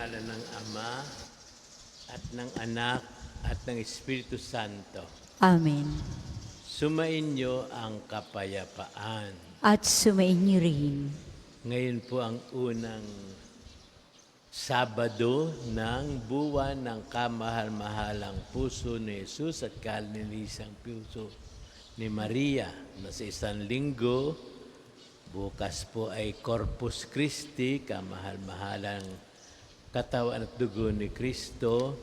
ngalan ng Ama at ng Anak at ng Espiritu Santo. Amen. Sumainyo ang kapayapaan. At sumainyo rin. Ngayon po ang unang Sabado ng buwan ng kamahal-mahalang puso ni Jesus at kalinilisang puso ni Maria na sa isang linggo. Bukas po ay Corpus Christi, kamahal-mahalang katawan at dugo ni Kristo.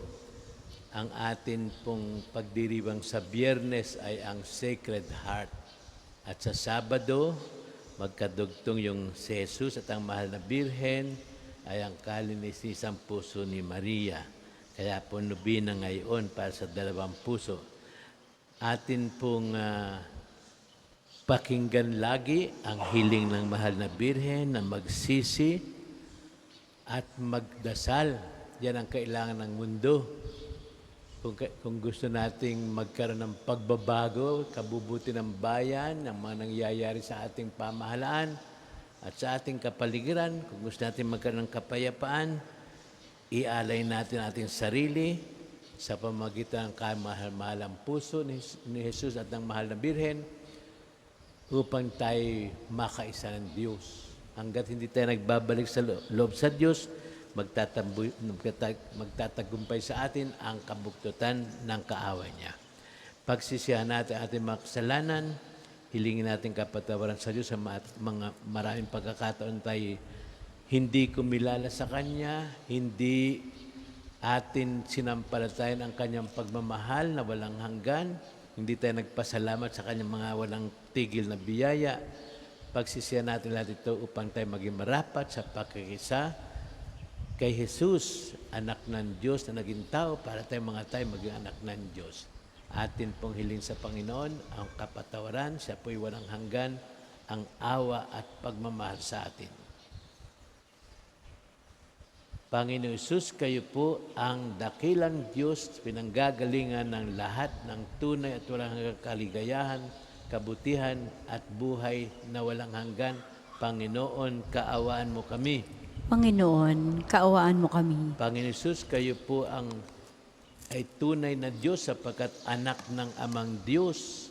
Ang atin pong pagdiriwang sa Biyernes ay ang Sacred Heart. At sa Sabado, magkadugtong yung si Jesus at ang mahal na Birhen ay ang kalinisisang puso ni Maria. Kaya po nobina ngayon para sa dalawang puso. Atin pong pakinggan lagi ang hiling ng mahal na Birhen na magsisi at magdasal. Yan ang kailangan ng mundo. Kung gusto nating magkaroon ng pagbabago, kabubuti ng bayan, ng mga nangyayari sa ating pamahalaan at sa ating kapaligiran, kung gusto natin magkaroon ng kapayapaan, ialay natin ating sarili sa pamamagitan ng kamahal-mahalang puso ni Jesus at ng mahal na Birhen upang tayo makaisa ng Diyos. Hanggat hindi tayo nagbabalik sa loob sa Diyos, magtatagumpay sa atin ang kabuktutan ng kaaway niya. Pagsisihan natin ating mga kasalanan, hilingin natin kapatawaran sa Diyos sa mga maraming pagkakataon tayo hindi kumilala sa Kanya, hindi atin sinampalatayan ang Kanyang pagmamahal na walang hanggan, hindi tayo nagpasalamat sa Kanyang mga walang tigil na biyaya. Pagsisihan natin lahat ito upang tayo maging marapat sa pagkikisa kay Jesus, anak ng Diyos na naging tao para tayo maging anak ng Diyos. Atin pong hiling sa Panginoon ang kapatawaran, siya po'y walang hanggan, ang awa at pagmamahal sa atin. Panginoon Jesus, kayo po ang dakilang Diyos, pinanggagalingan ng lahat ng tunay at walang hanggang kaligayahan, kabutihan at buhay na walang hanggan. Panginoon, kaawaan mo kami. Panginoon, kaawaan mo kami. Panginoon Jesus, kayo po ay tunay na Diyos sapagkat anak ng Amang Diyos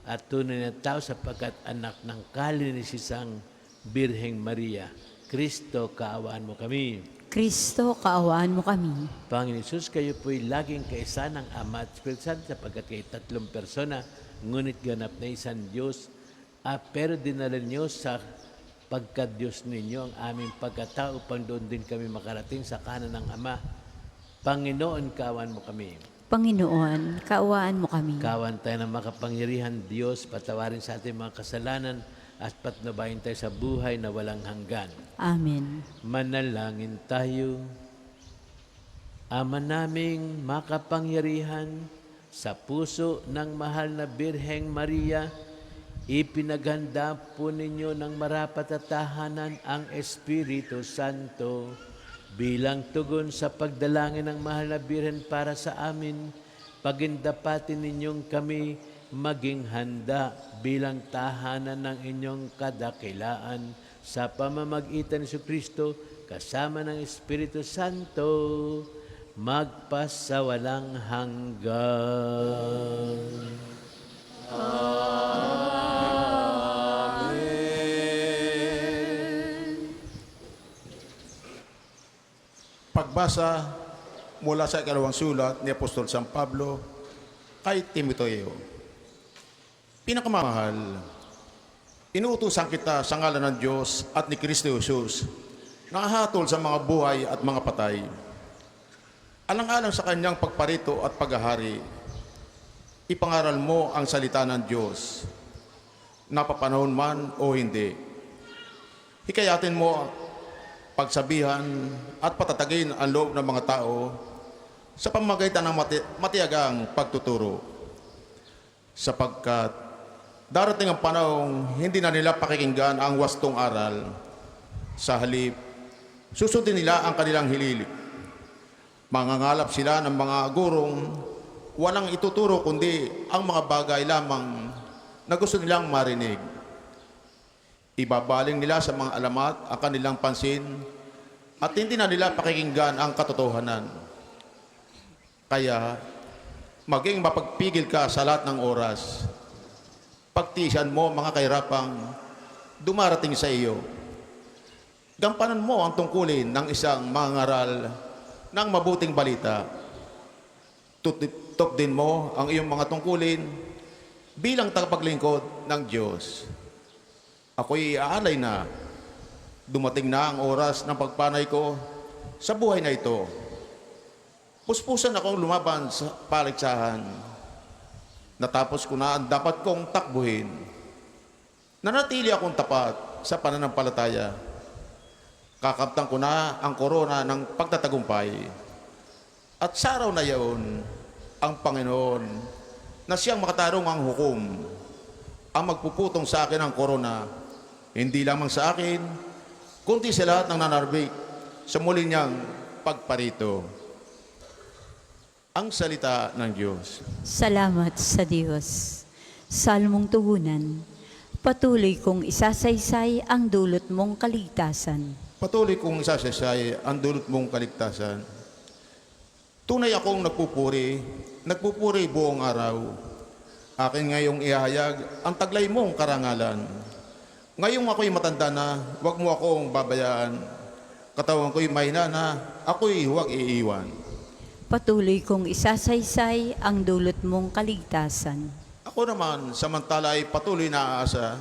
at tunay na tao sapagkat anak ng kalinisisang Birheng Maria. Kristo, kaawaan mo kami. Kristo, kaawaan mo kami. Panginoon Jesus, kayo po'y laging kaisa ng Ama at Espiritu Santo sapagkat kayo tatlong persona, ngunit ganap na isang Diyos, pero dinala niyo sa pagka-Diyos ninyo ang aming pagkatao upang doon din kami makarating sa kanan ng Ama. Panginoon, kaawaan mo kami. Panginoon, kaawaan mo kami. Kaawaan tayo ng makapangyarihan Diyos, patawarin sa ating mga kasalanan at patnubayan tayo sa buhay na walang hanggan. Amen. Manalangin tayo. Ama naming makapangyarihan, sa puso ng mahal na Birheng Maria, ipinaghanda po ninyo ng marapat at tahanan ang Espiritu Santo bilang tugon sa pagdalangin ng mahal na Birhen para sa amin. Pagindapatin ninyong kami maging handa bilang tahanan ng inyong kadakilaan sa pamamagitan ni Kristo kasama ng Espiritu Santo magpasawalang hanggan. Pagbasa mula sa ikalawang sulat ni Apostol San Pablo kay Timoteo. Pinakamahal, inuutusan kita sa ngalan ng Diyos at ni Kristo Jesus na hahatol sa mga buhay at mga patay. Alang-alang sa kanyang pagparito at paghahari, ipangaral mo ang salita ng Diyos, napapanahon man o hindi. Hikayatin mo pagsabihan at patatagin ang loob ng mga tao sa pamamagitan ng matiyagang pagtuturo. Sapagkat darating ang panahong hindi na nila pakikinggan ang wastong aral. Sa halip, susundin nila ang kanilang hilig. Mangangalap sila ng mga gurong walang ituturo kundi ang mga bagay lamang na gusto nilang marinig. Ibabaling nila sa mga alamat ang kanilang pansin at hindi na nila pakikinggan ang katotohanan. Kaya, maging mapagpigil ka sa lahat ng oras. Pagtiisan mo mga kahirapang dumarating sa iyo. Gampanan mo ang tungkulin ng isang mangaral ng mabuting balita. Tutok din mo ang iyong mga tungkulin bilang tagapaglingkod ng Diyos. Ako'y aalay na dumating na ang oras ng pagpanay ko sa buhay na ito. Puspusan akong lumaban sa paligsahan. Natapos ko na ang dapat kong takbuhin. Nanatili akong tapat sa pananampalataya. Kakaptan ko na ang korona ng pagtatagumpay. At sa araw na iyon, ang Panginoon na siyang makatarong ang hukom, ang magpuputong sa akin ang korona, hindi lamang sa akin, kundi sa lahat ng nanarbik sa muli niyang pagparito. Ang salita ng Diyos. Salamat sa Diyos. Salmong tugunan, patuloy kong isasaysay ang dulot mong kaligtasan. Patuloy kong isasaysay ang dulot mong kaligtasan. Tunay akong nagpupuri buong araw. Akin ngayong ihahayag ang taglay mong karangalan. Ngayong ako'y matanda na, huwag mo akong babayaan. Katawan ko'y mahina na, ako'y huwag iiwan. Patuloy kong isasaysay ang dulot mong kaligtasan. Ako naman, samantala ay patuloy na aasa,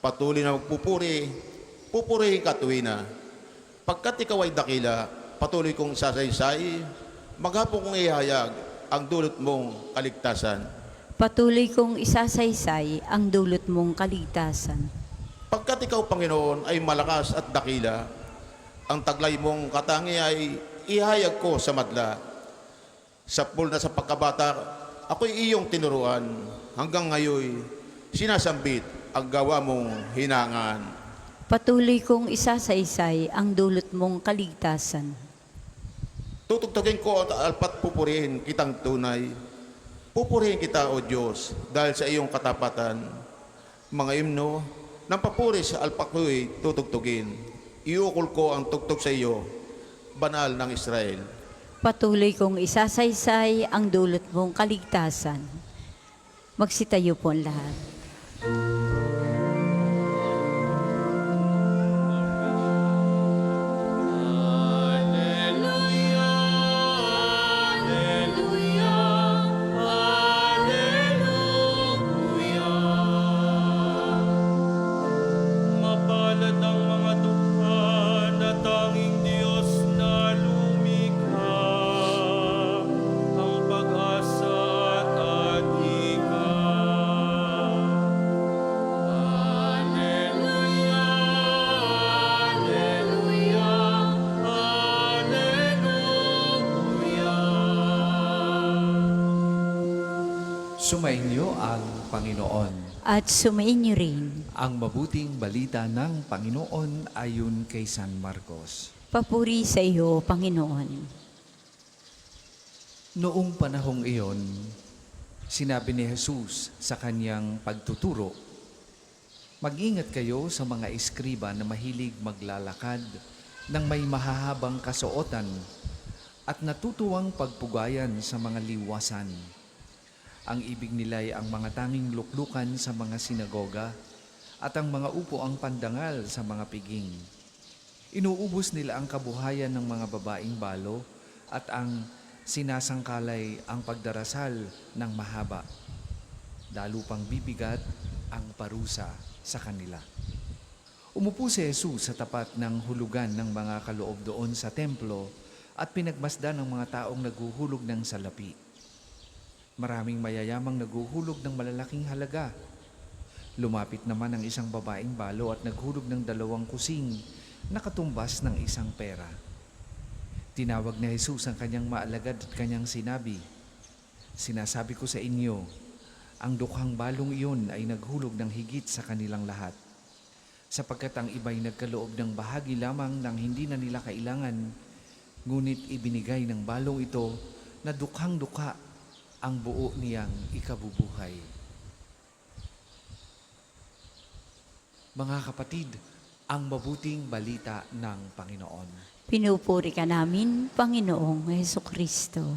patuloy na magpupuri, pupurihin ka tuwina. Pagkat ikaw ay dakila, patuloy kong isasaysay, maghapon kong ihayag ang dulot mong kaligtasan. Patuloy kong isasaysay ang dulot mong kaligtasan. Pagkat ikaw, Panginoon, ay malakas at dakila, ang taglay mong katangi ay ihayag ko sa madla. Sa pul na sa pagkabata, ako'y iyong tinuruan. Hanggang ngayon, sinasambit ang gawa mong hinangan. Patuloy kong isasaysay ang dulot mong kaligtasan. Tutugtugin ko at alpat pupurihin kitang tunay. Pupurihin kita, O Diyos, dahil sa iyong katapatan. Mga imno, ng papuri sa alpak ko'y tutugtugin. Iukol ko ang tugtog sa iyo, Banal ng Israel. Patuloy kong isasaysay ang dulot mong kaligtasan. Magsitayo po ang lahat. Mapalad ang mga dukha na tanging Diyos na lumikha, ang pag-asa at adhika. Alleluia, Alleluia, Alleluia. Sumainyo ang Panginoon. At sumainyo rin. Ang mabuting balita ng Panginoon ayon kay San Marcos. Papuri sa iyo, Panginoon. Noong panahong iyon, sinabi ni Jesus sa kanyang pagtuturo, "Mag-ingat kayo sa mga eskriba na mahilig maglalakad ng may mahahabang kasuotan at natutuwang pagpugayan sa mga liwasan. Ang ibig nila ay ang mga tanging luklukan sa mga sinagoga at ang mga upuang pandangal sa mga piging. Inuubos nila ang kabuhayan ng mga babaeng balo at ang sinasangkalay ang pagdarasal ng mahaba. Lalo pang bibigat ang parusa sa kanila." Umupo si Jesus sa tapat ng hulugan ng mga kaloob doon sa templo at pinagmasdan ng mga taong naghuhulog ng salapi. Maraming mayayamang naghuhulog ng malalaking halaga. Lumapit naman ang isang babaeng balo at naghulog ng 2 kusing na katumbas ng 1 pera. Tinawag ni Jesus ang kanyang maalagad at kanyang sinabi, "Sinasabi ko sa inyo, ang 2 balong iyon ay naghulog ng higit sa kanilang lahat. Sapagkat ang iba'y nagkaloob ng bahagi lamang ng hindi na nila kailangan, ngunit ibinigay ng balong ito na dukhang-dukha ang buo niyang ikabubuhay." Mga kapatid, ang mabuting balita ng Panginoon. Pinupuri ka namin, Panginoong Heso Kristo.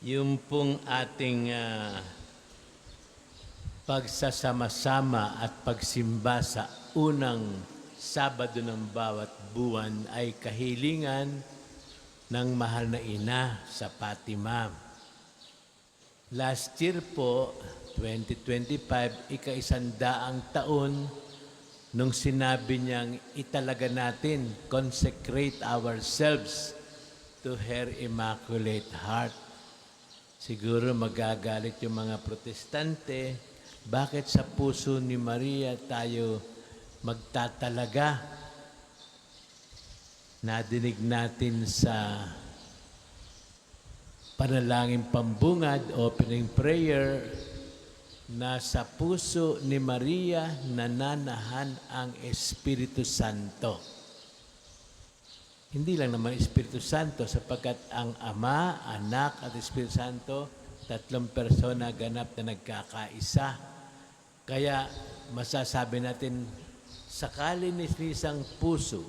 Yung pong ating pagsasama-sama at pagsimba sa unang Sabado ng bawat buwan ay kahilingan ng mahal na ina sa Fatima. Last year po, 2025, ika-100 taon nung sinabi niyang italaga natin, consecrate ourselves to her Immaculate Heart. Siguro magagalit yung mga protestante, bakit sa puso ni Maria tayo magtatalaga? Nadinig natin sa panalangin pambungad, opening prayer, na sa puso ni Maria nananahan ang Espiritu Santo. Hindi lang naman Espiritu Santo, sapagkat ang Ama, Anak at Espiritu Santo, tatlong persona ganap na nagkakaisa. Kaya masasabi natin, sa kalininisang puso,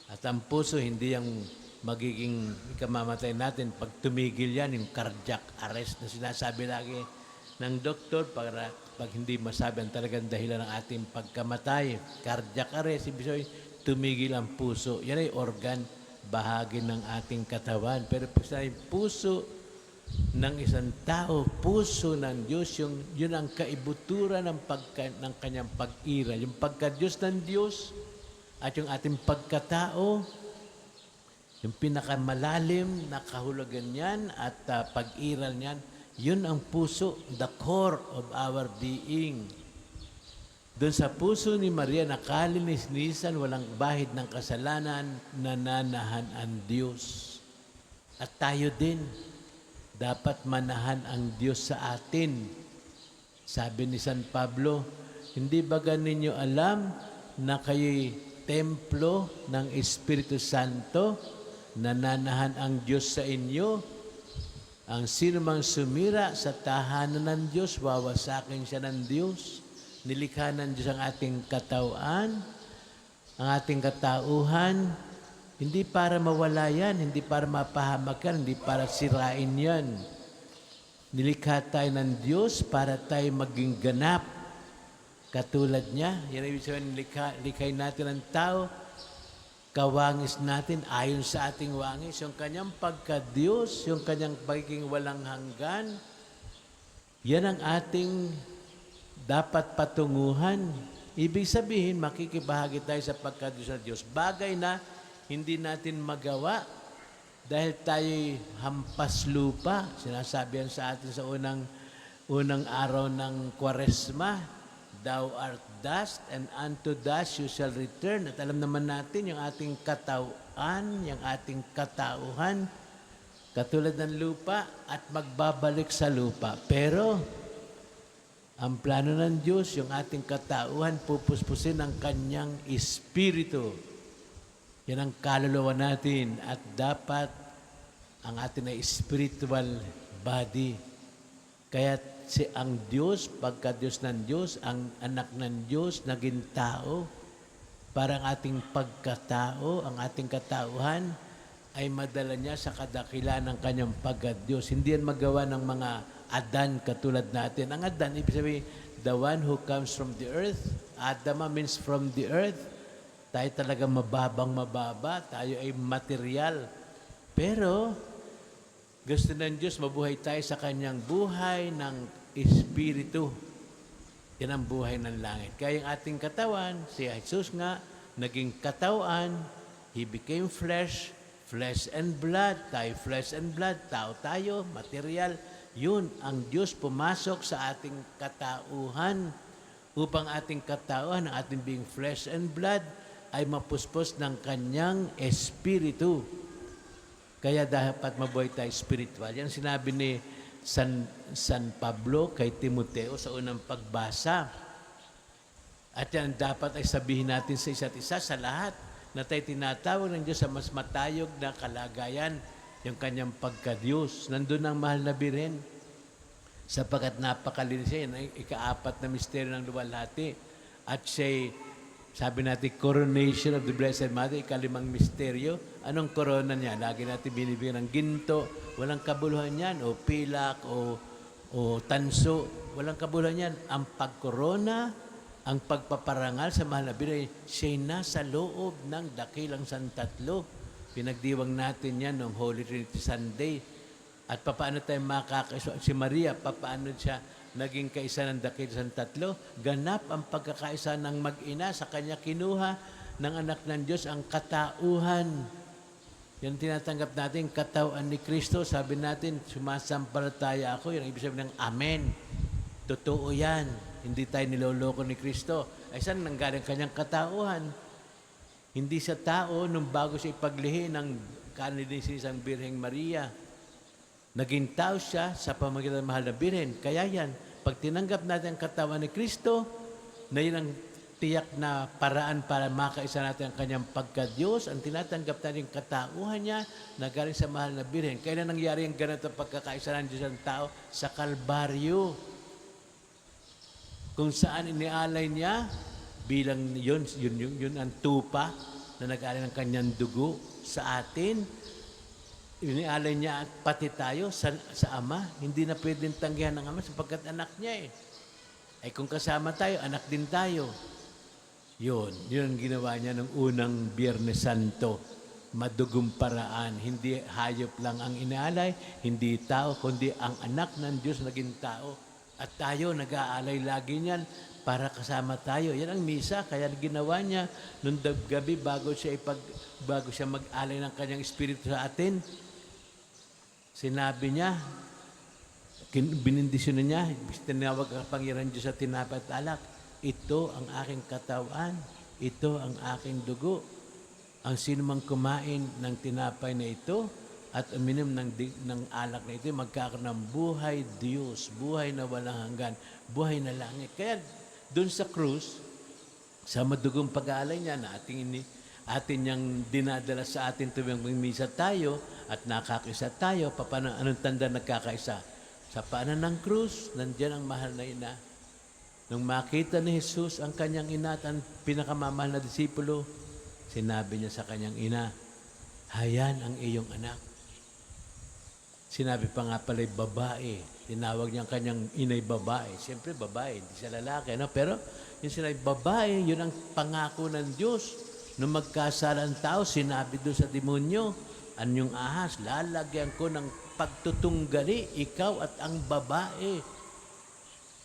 at ang puso hindi yung magiging ikamamatay natin pag tumigil yan, yung cardiac arrest na sinasabi lagi ng doktor para pag hindi masabi ang talagang dahilan ng ating pagkamatay. Cardiac arrest, ibig sabihin, tumigil ang puso. Yan ay organ, bahagi ng ating katawan. Pero pag sinabi, puso ng isang tao, puso ng Diyos, yun ang kaibuturan ng kanyang pag-iral. Yung pagka-Diyos ng Diyos at yung ating pagkatao, yung pinakamalalim na kahulugan niyan at pag-iral niyan, yun ang puso, the core of our being. Doon sa puso ni Maria, nakalinis-nisan, walang bahid ng kasalanan, nananahan ang Diyos. At tayo din, dapat manahan ang Diyos sa atin. Sabi ni San Pablo, hindi ba ninyo alam na kayo'y templo ng Espiritu Santo, nananahan ang Diyos sa inyo? Ang sino mang sumira sa tahanan ng Diyos, wawasakin siya ng Diyos. Nilikha ng Diyos ang ating katawan, ang ating katauhan, hindi para mawala yan, hindi para mapahamak yan, hindi para sirain yan. Nilikha tayo ng Diyos para tayo maging ganap. Katulad niya, yan ang ibig sabihin, likhay natin ang tao, kawangis natin ayon sa ating wangis, yung kanyang pagka-Diyos, yung kanyang pagiging walang hanggan, yan ang ating dapat patunguhan. Ibig sabihin, makikibahagi tayo sa pagka-Diyos ng Diyos. Bagay na hindi natin magawa dahil tayo'y hampas lupa. Sinasabi yan sa atin sa unang araw ng Kwaresma, Thou art dust, and unto dust you shall return. At alam naman natin yung ating katawan, yung ating katauhan, katulad ng lupa at magbabalik sa lupa. Pero, ang plano ng Diyos, yung ating katauhan, pupuspusin ng kanyang espiritu. Yan ang kaluluwa natin at dapat ang atin ay spiritual body. Kaya ang Diyos, pagka-Diyos ng Diyos, ang anak ng Diyos, naging tao, para ang ating pagkatao, ang ating katauhan, ay madala niya sa kadakilan ng kanyang pagka-Diyos. Hindi yan magawa ng mga Adan katulad natin. Ang Adan, ibig sabihin, the one who comes from the earth. Adama means from the earth. Tayo talaga mababa, tayo ay material. Pero, gusto ng Diyos, mabuhay tayo sa kanyang buhay ng Espiritu. Yan ang buhay ng langit. Kaya yung ating katawan, si Jesus nga, naging katawan, He became flesh, flesh and blood. Tayo flesh and blood, tao tayo, material. Yun, ang Diyos pumasok sa ating katauhan upang ating katauhan, ang ating being flesh and blood, ay mapuspos ng kanyang Espiritu. Kaya dapat mabuhay tayo spiritual. Yan sinabi ni San Pablo kay Timoteo sa unang pagbasa. At yan dapat ay sabihin natin sa isa't isa, sa lahat, na tayo tinatawag ng Diyos sa mas matayog na kalagayan, yung kanyang pagka-Diyos. Nandun ang mahal na Birhen. Sapagkat napakalinis siya, yan ay ika-4 na misteryo ng luwalhati. At siya'y, sabi natin, coronation of the Blessed Mother, ikalimang misteryo. Anong corona niya? Lagi natin binibigyan ng ginto. Walang kabuluhan yan. O pilak, o tanso. Walang kabuluhan yan. Ang pagkorona, ang pagpaparangal sa mahal na Birhen, siya'y nasa loob ng dakilang santatlo. Pinagdiwang natin yan noong Holy Trinity Sunday. At paano tayo makakaisa? Si Maria, paano siya naging kaisa ng dakilang santatlo? Ganap ang pagkakaisa ng mag-ina, sa kanya kinuha ng anak ng Diyos ang katauhan. Yan tinatanggap natin, katawan ni Kristo. Sabi natin, sumasampalataya ako. Yan ang ibig sabihin ng Amen. Totoo yan. Hindi tayo niloloko ni Kristo. Ay saan nanggaling kanyang katauhan? Hindi sa tao nung bago siya ipaglihi ng kanilinisang Birheng Maria. Naging tao siya sa pamamagitan ng mahal na Birhen. Kaya yan, pag tinanggap natin ang katawan ni Kristo, na yun ang tiyak na paraan para makaisa natin ang kanyang pagka-Diyos, ang tinatanggap natin ang katauhan niya na galing sa mahal na Birhen. Kailan nangyari ang ganito pagkakaisa ng Diyos ng tao? Sa Kalbaryo. Kung saan inialay niya, bilang yun ang tupa na nag-alay ng kanyang dugo sa atin. Inialay niya at pati tayo sa Ama. Hindi na pwedeng tanggihan ng Ama sapagkat anak niya eh. Ay kung kasama tayo, anak din tayo. Yun ang ginawa niya ng unang Biyernes Santo. Madugong paraan. Hindi hayop lang ang inaalay, hindi tao, kundi ang anak ng Diyos naging tao. At tayo, nag-aalay lagi niyan para kasama tayo. Yan ang misa. Kaya ginawa niya nung gabi bago siya mag-alay ng kanyang espiritu sa atin. Sinabi niya, binindisyon niya, tinawag ang Panginoon Diyos sa tinapay at alak. Ito ang aking katawan. Ito ang aking dugo. Ang sino mang kumain ng tinapay na ito at uminom ng alak na ito, magkakaroon ng buhay Diyos, buhay na walang hanggan, buhay na langit. Kaya doon sa krus, sa madugong pag-aalay niya na atin niyang dinadala sa atin tuwing misa tayo at nakakaisa tayo, anong tanda nagkakaisa? Sa paanan ng krus, nandiyan ang mahal na ina. Nung makita ni Jesus ang kanyang ina at ang pinakamamahal na disipulo, sinabi niya sa kanyang ina, hayan ang iyong anak. Sinabi pa nga pala'y babae. Tinawag niya ang kanyang inay babae. Siyempre babae, hindi siya lalaki. No? Pero yung sinabi babae, yun ang pangako ng Diyos. Nung magkasala ang tao, sinabi doon sa demonyo, anyong ahas, lalagyan ko ng pagtutunggali, ikaw at ang babae.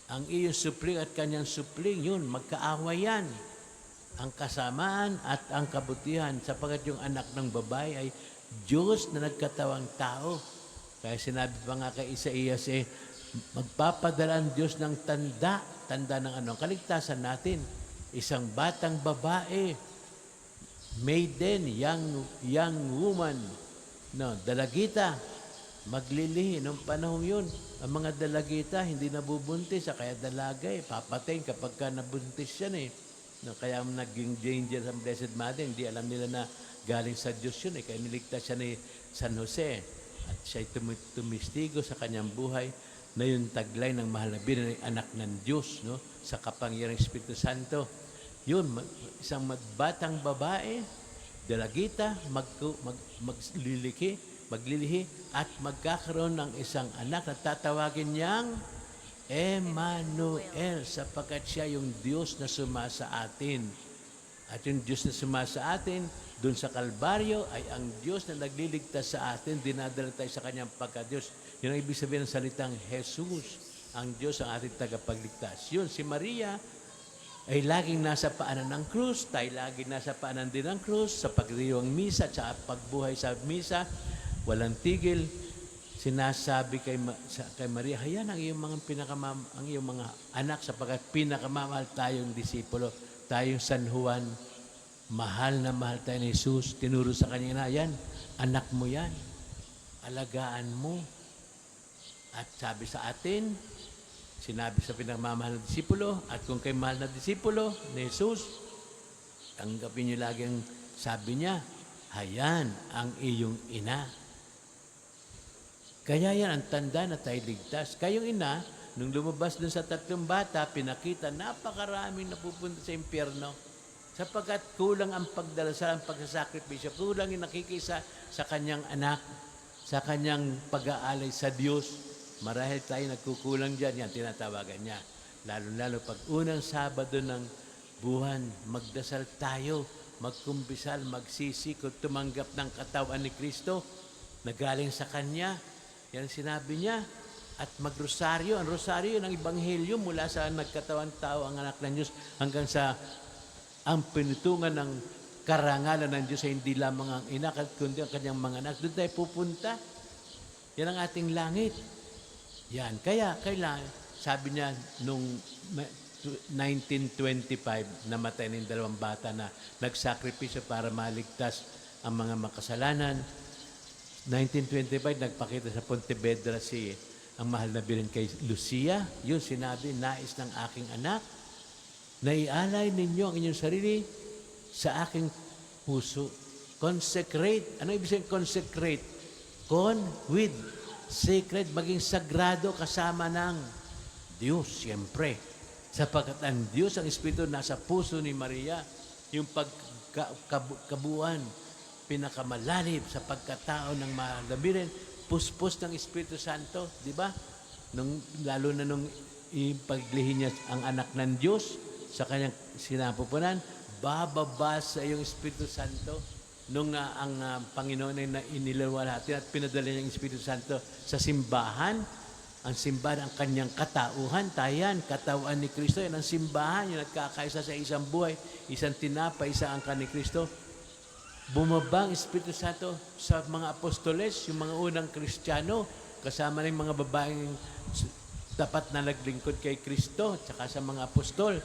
Ang iyong supling at kanyang supling, yun, magkaaway yan. Ang kasamaan at ang kabutihan, sapagkat yung anak ng babae ay Diyos na nagkatawang tao. Kaya sinabi pa nga kay Isaías magpapadala ang Diyos ng tanda ng ano, kaligtasan natin. Isang batang babae, maiden, young woman, no, dalagita, maglilihi. Noong panahon yun, ang mga dalagita hindi nabubuntis, kaya dalaga papatayin kapag ka nabuntis yan eh. No, kaya naging danger ang Blessed Mother, hindi alam nila na galing sa Diyos yun kaya niligtas siya ni San Jose. At siya'y tumistigo sa kanyang buhay na yung taglay ng mahal na Birhen ay anak ng Diyos, no? Sa kapangyarang Espiritu Santo. Yun, isang batang babae, dalagita, maglilihi, at magkakaroon ng isang anak na tatawagin niyang Emmanuel, sapagkat siya yung Diyos na sumasa atin. At yung Diyos na sumasa atin, doon sa Kalbaryo ay ang Diyos na nagliligtas sa atin, dinadala tayo sa kanyang pagka-Diyos. Yun ang ibig sabihin ng salitang Jesus, ang Diyos ang ating tagapagligtas. Yun, si Maria ay laging nasa paanan ng krus, tayo laging nasa paanan din ng krus, sa pagdiriwang misa, at sa pagbuhay sa misa, walang tigil. Sinasabi kay Maria, hayan ang iyong mga anak, sapagkat pinakamamahal tayong disipulo, tayong San Juan. Mahal na mahal tayo ni Jesus. Tinuro sa kanya na, yan, anak mo yan. Alagaan mo. At sabi sa atin, sinabi sa pinakamamahal na disipulo, at kung kay mahal na disipulo ni Jesus, tanggapin niyo lagi ang sabi niya, hayan ang iyong ina. Kaya yan ang tanda na tayo ligtas. Kayong ina, nung lumabas dun sa 3 bata, pinakita, napakaraming napupunta sa impyerno. Sapagkat kulang ang pagdarasal, ang pagsasakripisyo, kulang yung nakikisa sa kanyang anak, sa kanyang pag-aalay sa Diyos. Marahil tayo nagkukulang dyan, yan tinatawagan niya. Lalo-lalo pag unang Sabado ng buwan, magdasal tayo, magkumbisal, magsisikot, tumanggap ng katawan ni Kristo na galing sa Kanya. Yan ang sinabi niya. At magrosaryo. Ang rosaryo ng Ebanghelyo mula sa nagkatawan tao ang anak ng Diyos hanggang sa ang pinutungan ng karangalan ng Diyos ay hindi lamang ang ina, kundi ang kanyang mga anak. Doon tayo pupunta. Yan ang ating langit. Yan. Kaya, kailangan, sabi niya, nung 1925, namatay ng 2 bata na nagsakripisyo para maligtas ang mga makasalanan. 1925, nagpakita sa Pontevedra ang mahal na Birhen kay Lucia. Yun sinabi, nais ng aking anak, naialay ninyo ang inyong sarili sa aking puso. Consecrate. Ano ibig sabihin consecrate? Con with sacred, maging sagrado kasama ng Diyos, siyempre. Sapagkat ang Diyos, ang Espiritu, nasa puso ni Maria, yung pagkabuuan, pinakamalalim sa pagkatao ng mahal na Birhen, puspos ng Espiritu Santo, di ba? Lalo na nung ipaglihin niya ang anak ng Diyos sa kanyang sinapupunan, bababa sa iyong Espiritu Santo nung ang Panginoon ay iniluwalhati at pinadala niya ang Espiritu Santo sa simbahan. Ang simbahan, ang kanyang katauhan, tayan, katawan ni Kristo, yan ang simbahan, yung nagkakaisa sa isang buhay, isang tinapa, isa ang ni Kristo. Bumaba ang Espiritu Santo sa mga apostoles, yung mga unang Kristiyano, kasama ng mga babaeng tapat na naglingkod kay Kristo, tsaka sa mga apostol.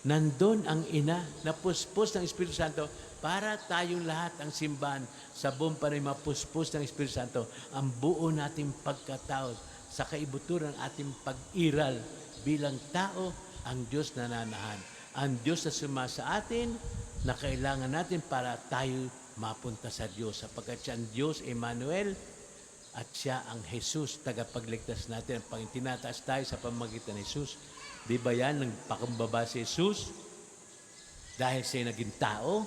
Nandun ang ina na puspos ng Espiritu Santo para tayong lahat ang simbahan sa buong panay mapuspos ng Espiritu Santo ang buo nating pagkatao sa kaibuturan ng ating pag-iral bilang tao, ang Diyos na nanahan. Ang Diyos na sumasa atin na kailangan natin para tayo mapunta sa Diyos. Sapagkat siya ang Diyos, Emmanuel, at siya ang Jesus, tagapagligtas natin. Ang tinataas tayo sa pamamagitan ni Jesus. Di ba yan, nagpakumbaba si Jesus? Dahil siya naging tao,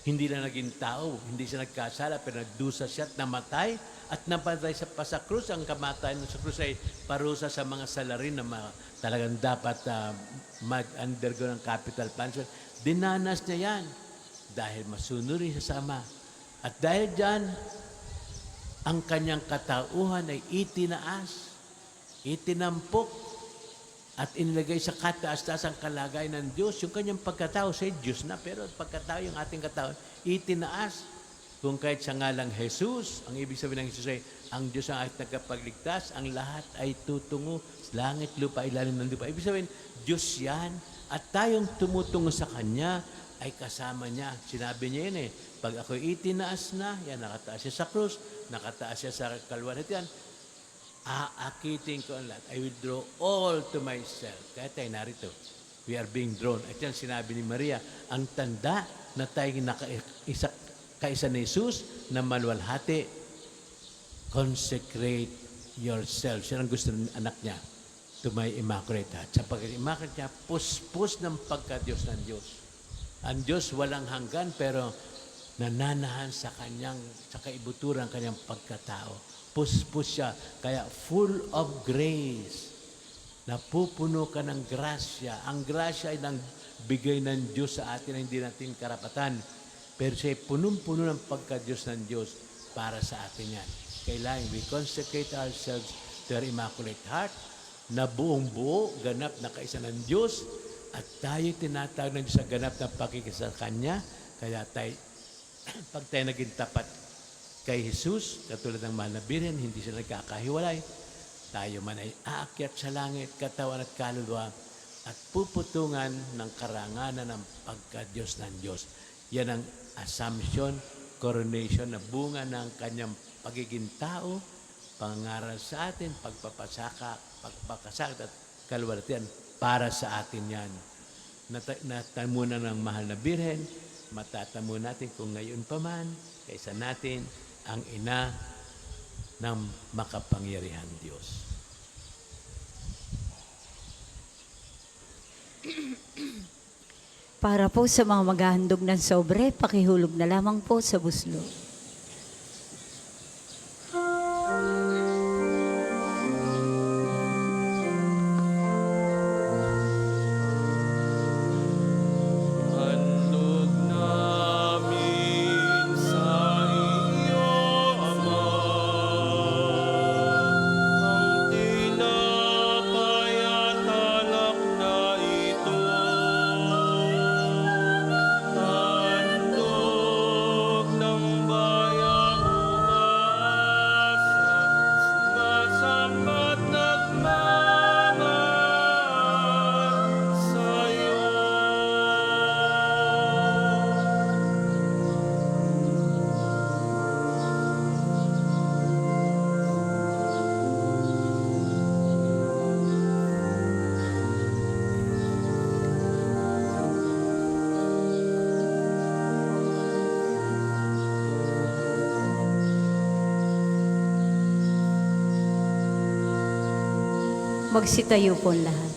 hindi na naging tao, hindi siya nagkasala, pero nagdusa siya at namatay. At namatay sa krus. Ang kamatayan sa krus ay parusa sa mga salarin na talagang dapat mag-undergo ng capital punishment. Dinanas niya yan dahil masunuri sa Ama. At dahil dyan, ang kanyang katauhan ay itinaas, itinampok, at inilagay sa kataas-taas ang kalagayan ng Diyos. Yung kanyang pagkatao, say Diyos na, pero pagkatao, yung ating katao, itinaas. Kung kahit sa ngalang Jesus, ang ibig sabihin ng Jesus ay, ang Diyos ang ating nagkapagligtas, ang lahat ay tutungo, langit, lupa, ilalim ng lupa. Ibig sabihin, Diyos yan, at tayong tumutungo sa Kanya, ay kasama niya. Sinabi niya yun pag ako'y itinaas na, yan, nakataas siya sa krus, nakataas siya sa kalwarit yan, aakitin ko ang lahat. I will draw all to myself. Kaya tayo narito. We are being drawn. At yan sinabi ni Maria, ang tanda na tayo kaisa ni Jesus na maluwalhati, consecrate yourself. Siya ang gusto ng anak niya to my immaculate heart. Sa pag-immaculate niya, puspos ng pagka-Diyos ng Diyos. Ang Diyos walang hanggan, pero nananahan sa kaibuturan kanyang pagkatao. Puspos siya, kaya full of grace. Napupuno ka ng grasya. Ang grasya ay nang bigay ng Diyos sa atin na hindi natin karapatan. Pero siya ay punong-puno ng pagka-Diyos ng Diyos para sa atin yan. Kailangan we consecrate ourselves to our immaculate heart na buong-buo, ganap na kaisa ng Diyos, at tayo tinatawag ng Diyos sa ganap na pakikisa sa Kanya. Kaya tayo, pag tayo naging tapat kay Jesus, katulad ng mahal na Birhen, hindi siya nagkakahiwalay, tayo man ay aakyat sa langit, katawan at kaluluwa, at puputungan ng karanganan ng pagka-Diyos ng Diyos. Yan ang assumption, coronation na bunga ng kanyang pagiging tao, pangaral sa atin, pagpapakasakit at kaluwalhatian para sa atin yan. Natamunan ng mahal na Birhen, matatamu natin kung ngayon pa man, kaysa natin ang ina ng makapangyarihan Diyos. Para po sa mga maghahandog ng sobre, pakihulog na lamang po sa buslo. Handog namin sa iyo, Ama, ang tinapay at alak na ito. Handog ng bayang umaasa, sumasambat nagmamahal sa'yo. Magsitayo po ang lahat.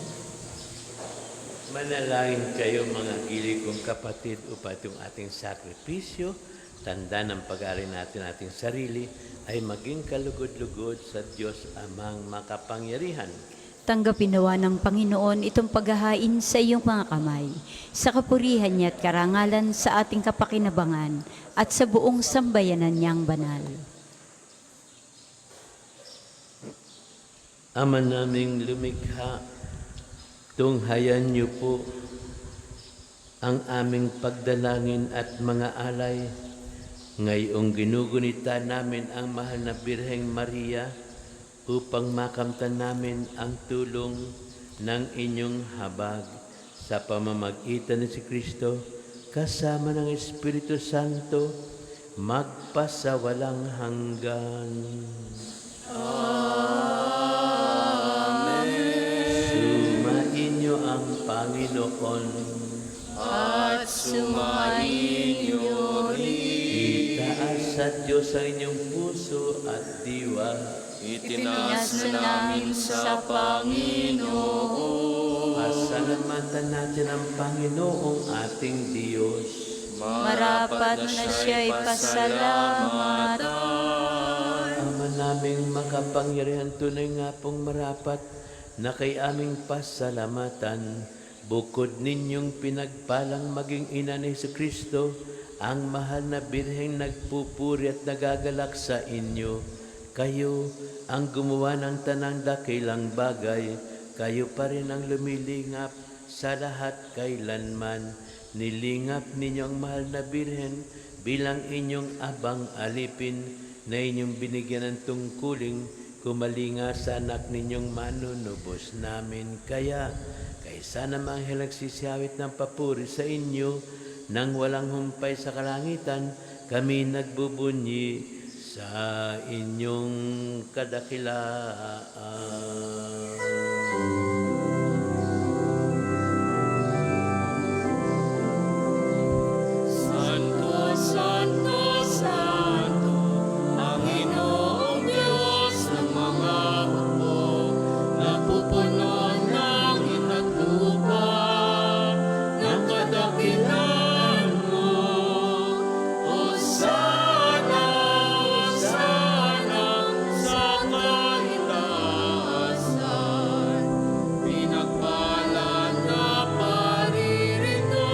Manalangin kayo mga gili kong kapatid upang itong ating sakripisyo, tanda ng pag-aari natin ating sarili, ay maging kalugod-lugod sa Diyos Amang makapangyarihan. Tanggapin nawa ng Panginoon itong paghahain sa iyong mga kamay, sa kapurihan niya at karangalan sa ating kapakinabangan at sa buong sambayanan niyang banal. Ama naming lumikha, tunghayan niyo po ang aming pagdalangin at mga alay. Ngayong ginugunita namin ang mahal na Birheng Maria upang makamtan namin ang tulong ng inyong habag sa pamamagitan ni si Kristo kasama ng Espiritu Santo magpasawalang hanggan. Sumainyo ang Panginoon At sumainyo rin. itaas sa Diyos ang inyong puso at diwa. Itinaas na namin sa Panginoon. Pasalamatan natin ang Panginoong ating Diyos. Marapat na siya'y pasalamatan. Ama naming makapangyarihan, tunay nga pong marapat na kay aming pasalamatan. Bukod ninyong pinagpalang maging ina ni Jesucristo, ang mahal na Birheng nagpupuri at nagagalak sa inyo. Kayo ang gumawa ng tanang dakilang bagay. Kayo pa rin ang lumilingap sa lahat kailanman. Nilingap ninyo ang mahal na Birhen bilang inyong abang alipin na inyong binigyan ng tungkuling kumalinga sa anak ninyong manunubos namin. Kaya sana manghel nagsisiyawit ng papuri sa inyo nang walang humpay sa kalangitan, kami nagbubunyi sa inyong kadakilaan. Santo, Santo, Santo, Panginoong Diyos ng mga hukbo, napupuno ang langit at lupa ng kadakilan mo. Hosana, Hosana sa kaitaasan, pinagpala na paririto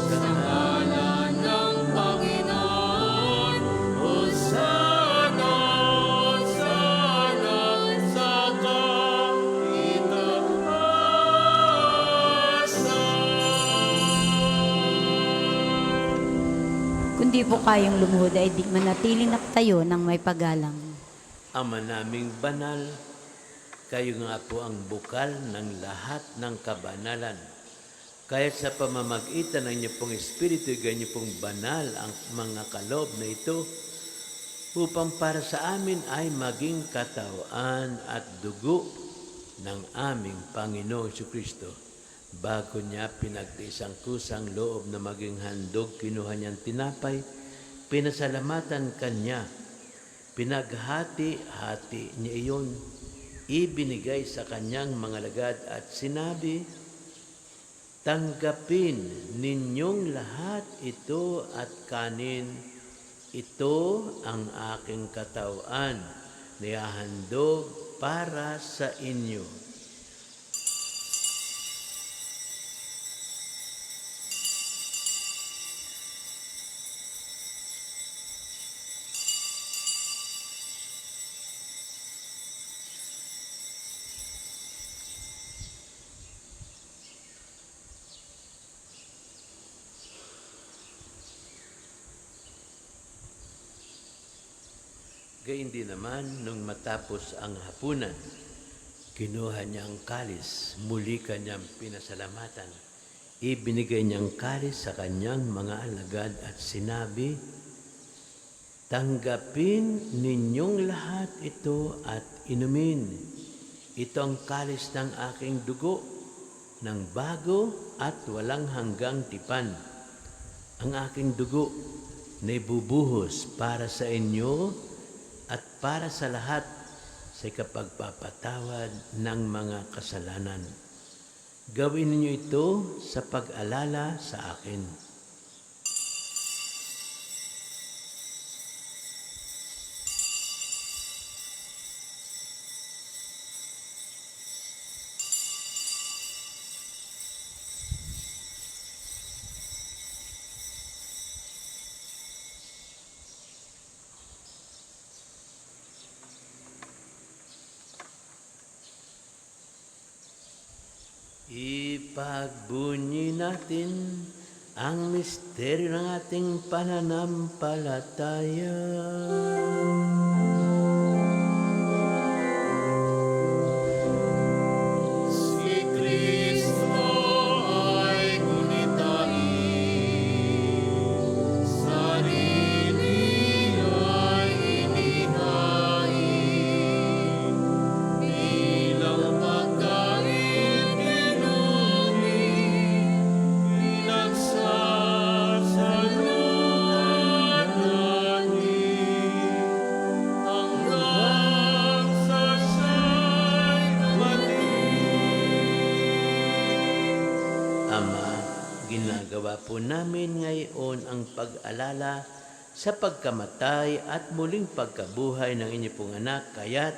sa ngalan ng Panginoon. Hosana, Hosana sa kaitaasan. Kundi po kayong lumuhod ay di manatiling nakatayo ng may paggalang. Ama naming banal, kayo nga po ang bukal ng lahat ng kabanalan. Kaya't sa pamamagitan ng inyong pong Espiritu, ganyan pong banal ang mga kaloob na ito upang para sa amin ay maging katawan at dugo ng aming Panginoong Jesucristo. Bago niya pinagtiis ang kusang loob na maging handog, kinuha niyang tinapay, pinasalamatan kanya, pinaghati-hati niya iyon, ibinigay sa kanyang mga lagad at sinabi, Tanggapin ninyong lahat ito at kanin. Ito ang aking katawan na ihahandog para sa inyo. Gayun din naman, nung matapos ang hapunan, kinuha niya ang kalis, muli kanyang pinasalamatan. Ibinigay niya ang kalis sa kanyang mga alagad at sinabi, tanggapin ninyong lahat ito at inumin. Ito ang kalis ng aking dugo, ng bago at walang hanggang tipan. Ang aking dugo na ibubuhos para sa inyo at para sa lahat sa ikapagpapatawad ng mga kasalanan. Gawin ninyo ito sa pag-alala sa akin. Ipagbunyi natin ang misteryo ng ating pananampalataya. Si Kristo ay gunitain, sarili ay inihain, bilang pagkain inumin, pinagsasaluhan natin, hanggang sa siya'y dumating. Ama, ginagawa po namin ngayon ang pag-alala sa pagkamatay at muling pagkabuhay ng inyong pong anak, kaya't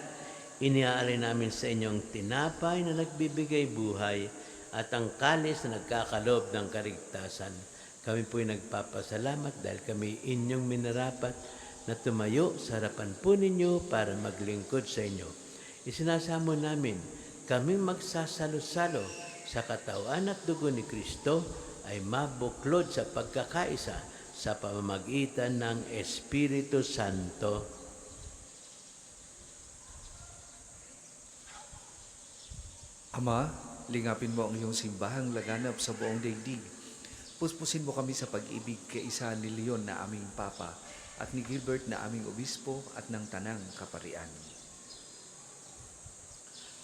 iniaalay namin sa inyong tinapay na nagbibigay buhay at ang kalis na nagkakalob ng kaligtasan. Kami po'y nagpapasalamat dahil kami inyong minarapat na tumayo sa harapan po ninyo para maglingkod sa inyo. Isinasamo namin kaming magsasalo-salo sa katawan at dugo ni Kristo ay mabuklod sa pagkakaisa sa pamamagitan ng Espiritu Santo. Ama, lingapin mo ang iyong simbahang laganap sa buong daigdig. Puspusin mo kami sa pag-ibig kay isa ni Leon na aming Papa at ni Gilbert na aming Obispo at ng Tanang Kaparian.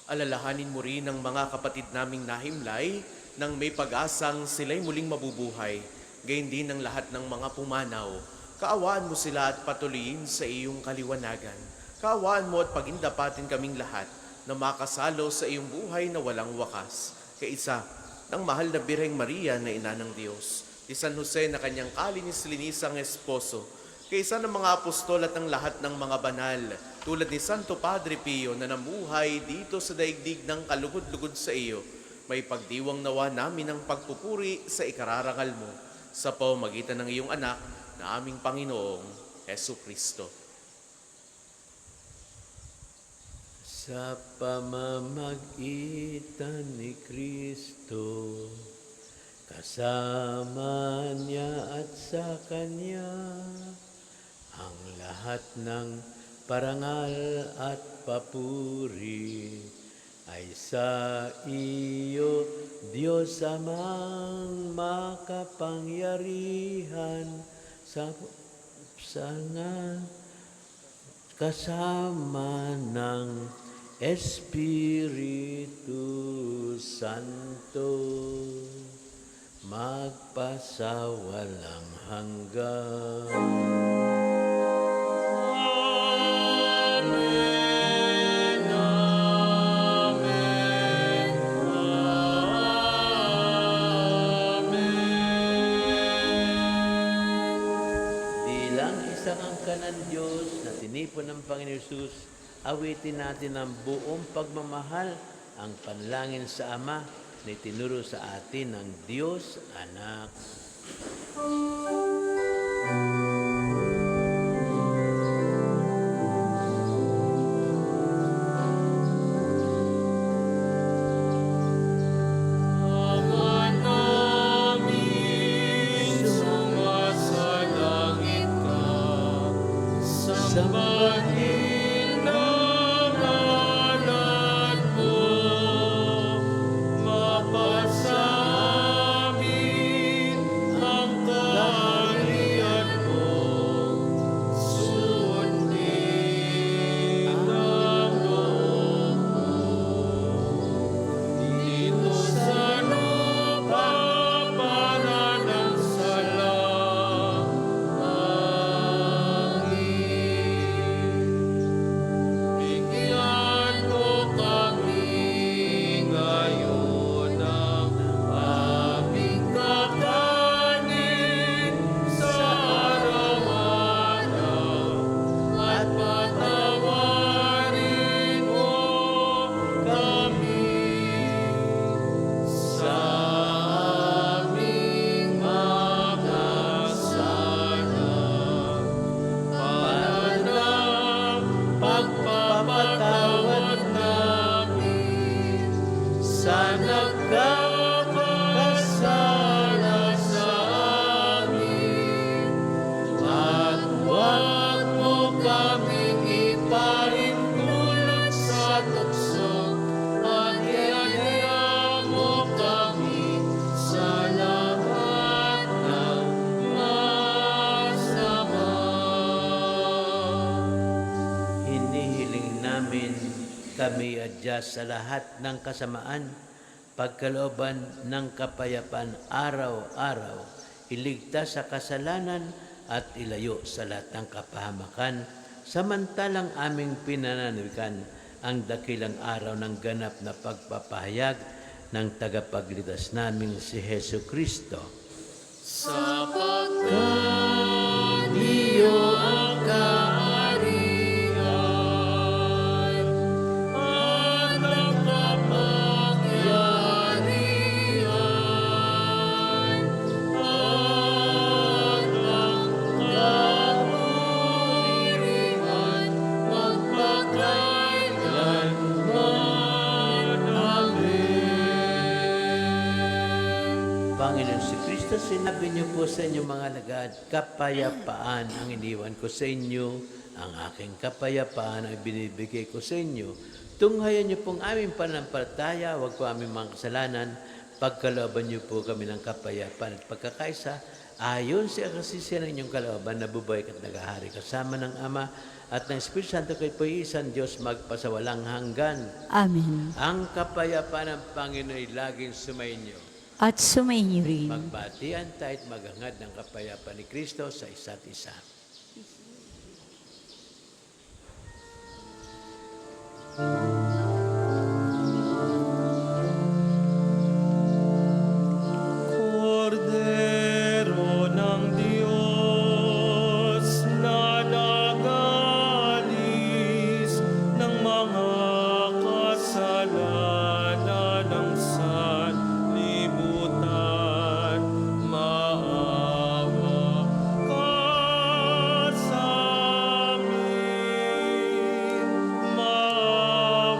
Alalahanin mo rin ang mga kapatid naming nahimlay nang may pag-asang sila'y muling mabubuhay, gayon din ang lahat ng mga pumanaw. Kaawaan mo sila at patuloyin sa iyong kaliwanagan. Kaawaan mo at pagindapatin kaming lahat na makasalo sa iyong buhay na walang wakas. Kaisa ng mahal na Birheng Maria na Ina ng Diyos, ni San Jose na kanyang kalinis-linisang esposo, kaisa ng mga apostol at ng lahat ng mga banal, tulad ni Santo Padre Pio na namuhay dito sa daigdig ng kalugod-lugod sa iyo, may pagdiwang nawa namin ang pagpupuri sa ikararangal mo sa pamamagitan ng iyong anak na aming Panginoong Hesu Kristo. Sa pamamagitan ni Kristo, kasama niya at sa Kanya, ang lahat ng parangal at papuri ay sa iyo, Diyos Amang makapangyarihan sa kasama ng Espiritu Santo, magpasawalang hanggan. Amen, amen, ka ng Diyos na tinipon ng Panginoon Hesus, awitin natin ang buong pagmamahal, ang panlangin sa Ama na itinuro sa atin ng Diyos, Anak. Ama namin, sumasalangit ka, sambahin ang ngalan mo, mapasa amin ang kaharian mo, sundin ang loob mo. Dito sa lupa para ng salangit. Bigyan mo kami ngayon ng aming kakanin sa araw-araw at patawarin mo kami sa aming mga sala para ng pagpapatawad namin sa nagkakasala sa amin. At huwag mo kaming ipahintulot sa tukso, at iadya mo kami sa lahat ng masama. Hinihiling namin kami adya sa lahat ng kasamaan, pagkalooban ng kapayapaan araw-araw, iligtas sa kasalanan at ilayo sa lahat ng kapahamakan, samantalang aming pinananawikan ang dakilang araw ng ganap na pagpapahayag ng tagapagligtas naming si Hesu Kristo. Sapagkat iyo ang kaharian at ang kapangyarihan at ang kapurihan magpakailanman. Amen. Panginoon si Kristo, sinabi niyo po sa inyong mga alagad, kapayapaan ang iniwan ko sa inyo, ang aking kapayapaan ang binibigay ko sa inyo. Tunghayan niyo pong aming pananampalataya, huwag po aming mga kasalanan, pagkalooban niyo po kami ng kapayapaan at pagkakaisa, ayon sa kasisiyan ng inyong kalooban na bubuhay at naghahari kasama ng Ama at ng Espiritu Santo kayo po isang Diyos magpasawalang hanggan. Amen. Ang kapayapaan ng Panginoon ay laging sumainyo. At sumainyo rin. Magbatian tayo at maghangad ng kapayapaan ni Kristo sa isa't isa. Kordero ng Diyos na nagalis ng mga kasalanan ng sanlibutan, maawa ka sa amin, maawa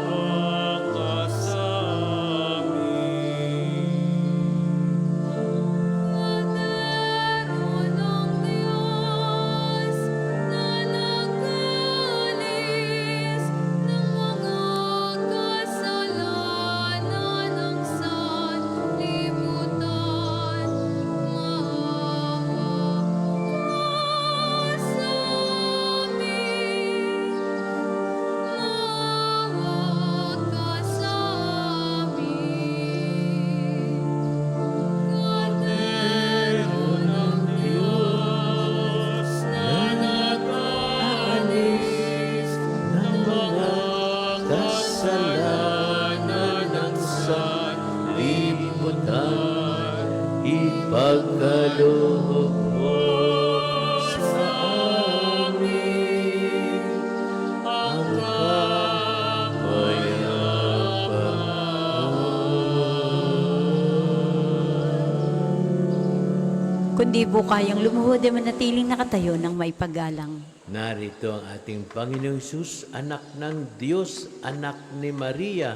hindi po kayang lumuhod ay manatiling nakatayo ng may paggalang. Narito ang ating Panginoong Hesus, anak ng Diyos, anak ni Maria,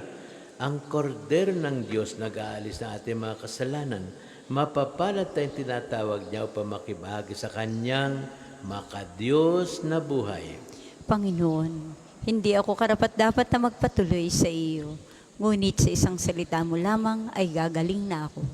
ang kordero ng Diyos, nag-aalis ng ating mga kasalanan. Mapapalad tayong tinatawag niya upang makibahagi sa kanyang makadiyos na buhay. Panginoon, hindi ako karapat-dapat na magpatuloy sa iyo, ngunit sa isang salita mo lamang ay gagaling na ako.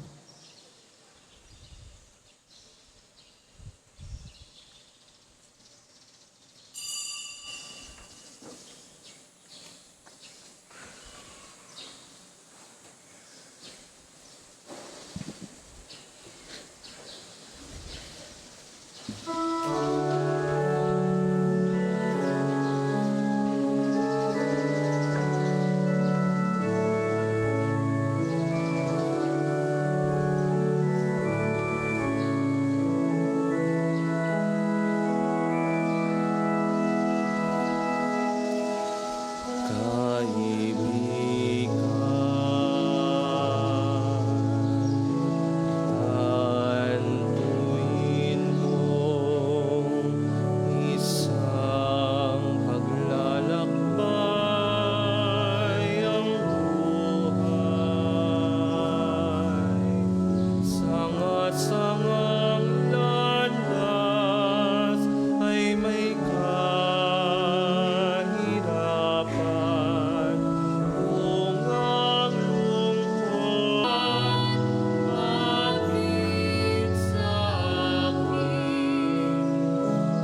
Tantuin mong isang paglalakbay ang buhay. Sangat-sangang landas ay may kahirapan. Ungang lungkot, bakit sa akin?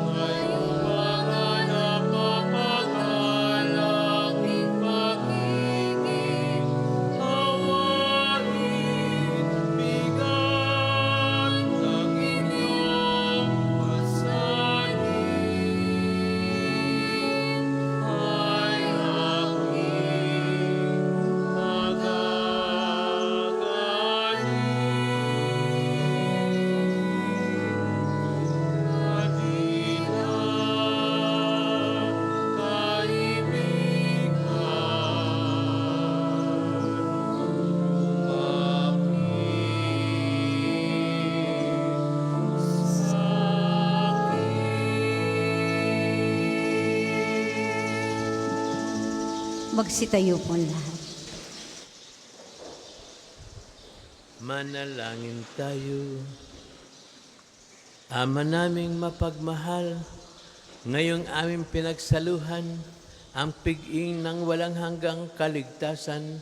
Ngayong mga napapagal aking pag-ibig, awarin, bigat ng inyong pasanin ay aking magagaling. Magsitayo po lahat. Manalangin tayo. Ama naming mapagmahal, ngayong aming pinagsaluhan, ang pig-ing ng walang hanggang kaligtasan,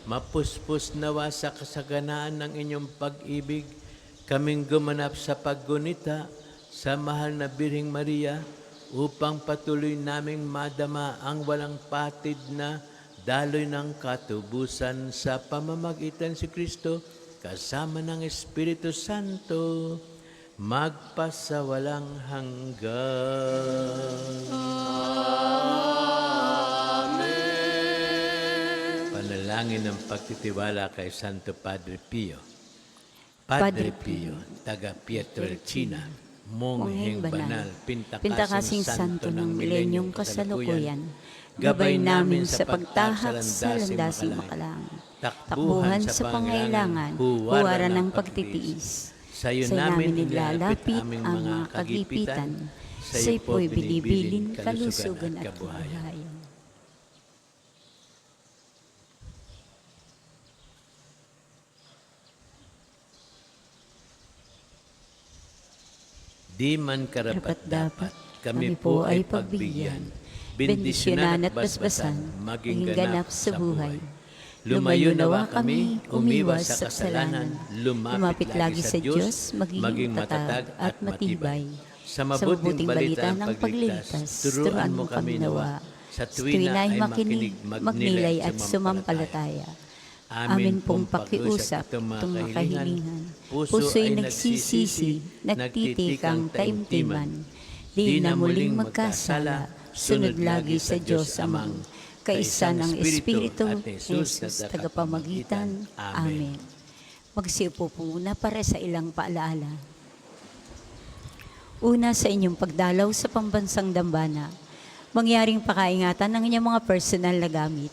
mapuspos nawa sa kasaganaan ng inyong pag-ibig, kaming gumanap sa paggunita sa mahal na Birheng Maria, upang patuloy naming madama ang walang patid na daloy ng katubusan sa pamamagitan si Kristo kasama ng Espiritu Santo, magpasawalang hanggan. Panalangin ng pagtitiwala kay Santo Padre Pio. Padre Pio, taga Pietrelcina, Mongheng Banal, Pintakasing Santo ng Milenyong Kasalukuyan, Gabay namin sa pagtahak sa landasing makalangan. Takbuhan sa pangailangan, huwaran ng pagtitiis. Sa'yo namin nilalapit aming mga kagipitan, sa'yo po'y binibilin kalusugan at kabuhayan. Di man karapat-dapat, kami po ay pagbigyan, bendisyonan at basbasan, maging ganap sa buhay. Lumayo nawa kami, umiwas sa kasalanan, lumapit lagi sa Diyos, maging matatag at matibay. Sa mabuting balita ng pagligtas, turuan mo kami nawa, sa tuwina ay makinig, magnilay at sumampalataya. Amin pong pakiusap, itong mga kahilingan. Puso'y nagsisisi, nagtitikang taimtiman. Di na muling magkasala, sunod lagi sa Diyos Amang, kaisa ng Espiritu, Jesus, tagapamagitan. Amen. Magsiupo po muna para sa ilang paalaala. Una, sa inyong pagdalaw sa pambansang dambana, mangyaring pakaingatan ng inyong mga personal na gamit.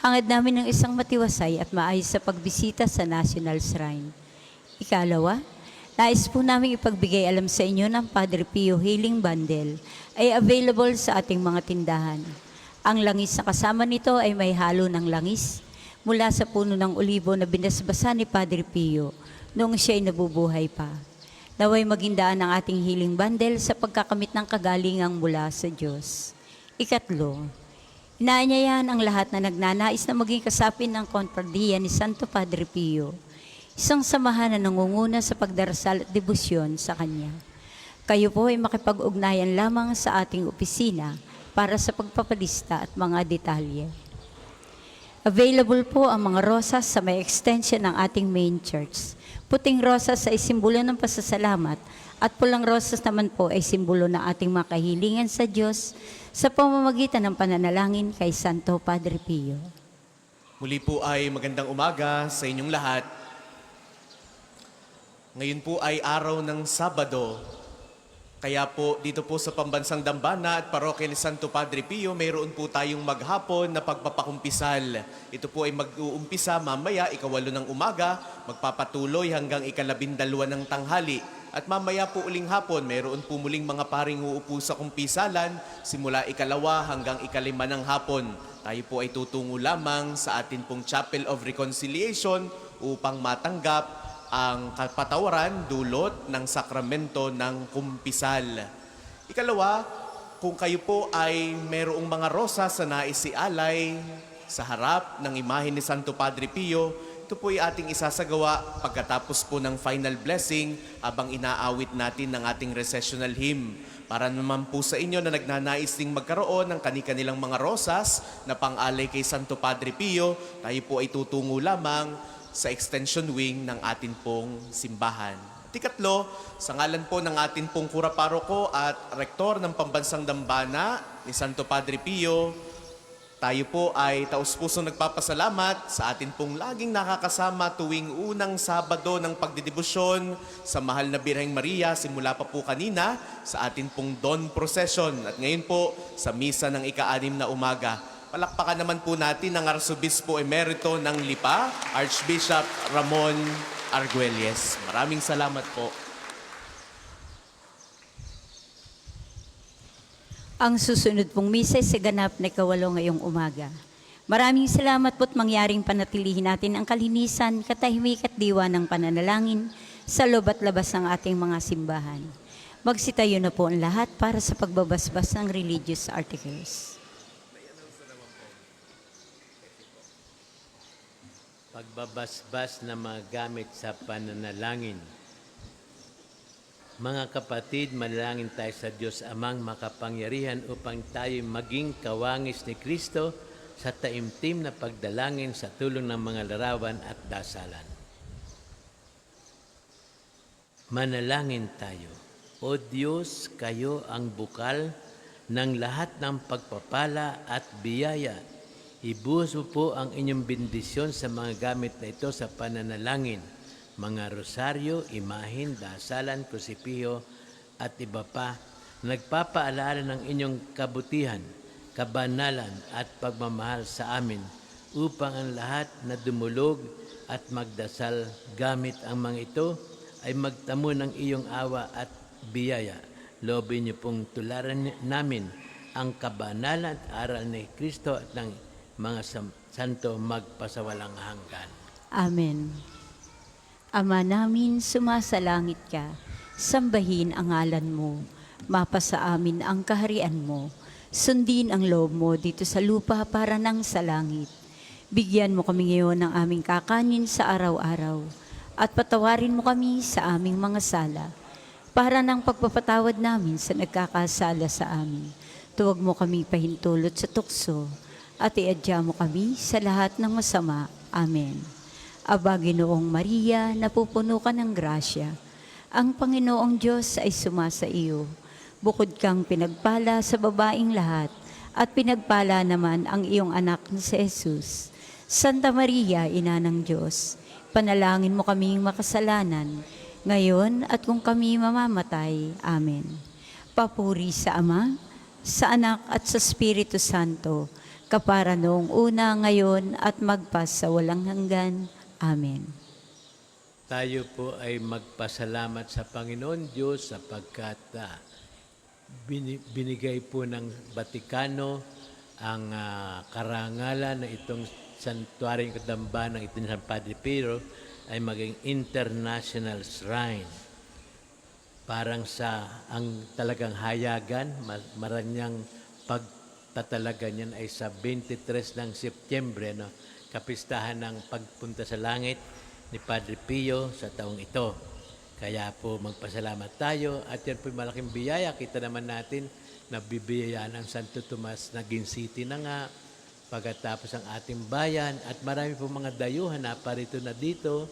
Hangad namin ng isang matiwasay at maayos sa pagbisita sa National Shrine. Ikalawa, Nais po namin ipagbigay alam sa inyo ng Padre Pio Healing Bundle ay available sa ating mga tindahan. Ang langis na kasama nito ay may halo ng langis mula sa puno ng olibo na binasbasan ni Padre Pio noong siya ay nabubuhay pa. Naway maging daan ang ating healing bundle sa pagkakamit ng kagalingang mula sa Diyos. Ikatlo, inaanyayahan ang lahat na nagnanais na maging kasapin ng Konkordiya ni Santo Padre Pio, isang samahan na nangunguna sa pagdarasal at debosyon sa Kanya. Kayo po ay makipag-ugnayan lamang sa ating opisina para sa pagpapalista at mga detalye. Available po ang mga rosas sa may extension ng ating main church. Puting rosas ay simbolo ng pasasalamat at pulang rosas naman po ay simbolo ng ating mga kahilingan sa Diyos sa pamamagitan ng pananalangin kay Santo Padre Pio. Muli po ay magandang umaga sa inyong lahat. Ngayon po ay araw ng Sabado. Kaya po dito po sa Pambansang Dambana at Parokya ni Santo Padre Pio, mayroon po tayong maghapon na pagpapakumpisal. Ito po ay mag-uumpisa mamaya, 8 ng umaga, magpapatuloy hanggang 12 ng tanghali. At mamaya po uling hapon, mayroon po muling mga paring uupo sa kumpisalan, simula 2 hanggang 5 ng hapon. Tayo po ay tutungo lamang sa atin pong Chapel of Reconciliation upang matanggap ang kapatawaran dulot ng sakramento ng kumpisal. Ikalawa, kung kayo po ay mayroong mga rosas na naisialay sa harap ng imahe ni Santo Padre Pio, ito po ay ating isasagawa pagkatapos po ng final blessing habang inaawit natin ng ating recessional hymn. Para naman po sa inyo na nagnanais ding magkaroon ng kani-kanilang mga rosas na pang-alay kay Santo Padre Pio, tayo po ay tutungo lamang sa extension wing ng atin pong simbahan. At ikatlo, sa ngalan po ng atin pong kura paroko at rektor ng Pambansang Dambana ni Santo Padre Pio, tayo po ay taus-pusong nagpapasalamat sa atin pong laging nakakasama tuwing unang Sabado ng pagdidebosyon sa Mahal na Birheng Maria, simula pa po kanina sa atin pong Dawn Procession at ngayon po sa Misa ng ika-6 na umaga. Palakpakan naman po natin ang Arsobispo Emerito ng Lipa, Archbishop Ramon Arguelles. Maraming salamat po. Ang susunod pong misa ay sa ganap na 8 ngayong umaga. Maraming salamat po't mangyaring panatilihin natin ang kalinisan, katahimik at diwa ng pananalangin sa loob at labas ng ating mga simbahan. Magsitayo na po ang lahat para sa pagbabasbas ng religious articles. Pagbabasbas na mga gamit sa pananalangin. Mga kapatid, manalangin tayo sa Diyos Amang makapangyarihan upang tayo maging kawangis ni Kristo sa taimtim na pagdalangin sa tulong ng mga larawan at dasalan. Manalangin tayo. O Diyos, kayo ang bukal ng lahat ng pagpapala at biyaya. Ibuhos mo po ang inyong bendisyon sa mga gamit na ito sa pananalangin, mga rosaryo, imahin, dasalan, krusipiho, at iba pa, nagpapaalala ng inyong kabutihan, kabanalan at pagmamahal sa amin upang ang lahat na dumulog at magdasal gamit ang mga ito ay magtamo ng iyong awa at biyaya. Loobin niyo pong tularan namin ang kabanalan at aral ni Kristo at ng mga santo magpasawalang hanggan. Amen. Ama namin, sumasalangit ka, sambahin ang ngalan mo, mapasa amin ang kaharian mo, sundin ang loob mo dito sa lupa para nang sa langit. Bigyan mo kami ngayon ng aming kakanin sa araw-araw, at patawarin mo kami sa aming mga sala, para ng pagpapatawad namin sa nagkakasala sa amin. Tuwag mo kami pahintulot sa tukso, at iadya mo kami sa lahat ng masama. Amen. Aba, Ginoong Maria, napupuno ka ng grasya. Ang Panginoong Diyos ay sumasa iyo. Bukod kang pinagpala sa babaing lahat, at pinagpala naman ang iyong anak na si Jesus. Santa Maria, Ina ng Diyos, panalangin mo kaming makasalanan, ngayon at kung kami mamamatay. Amen. Papuri sa Ama, sa Anak at sa Espiritu Santo, kapara noong una, ngayon, at magpas sa walang hanggan. Amen. tayo po ay magpasalamat sa Panginoon Diyos sapagkat binigay po ng Batikano ang karangalan na itong santuaryong kadambahan ng ito ni San Padre Pio ay maging international shrine. Parang sa ang talagang hayagan, maranyang pagtatalaga niyan ay sa 23 ng Setyembre, no? Kapistahan ng pagpunta sa langit ni Padre Pio sa taong ito. Kaya po magpasalamat tayo at yan po malaking biyaya. Kita naman natin na bibiyayaan ang Santo Tomas na City na nga pagkatapos ang ating bayan at marami po mga dayuhan na parito na dito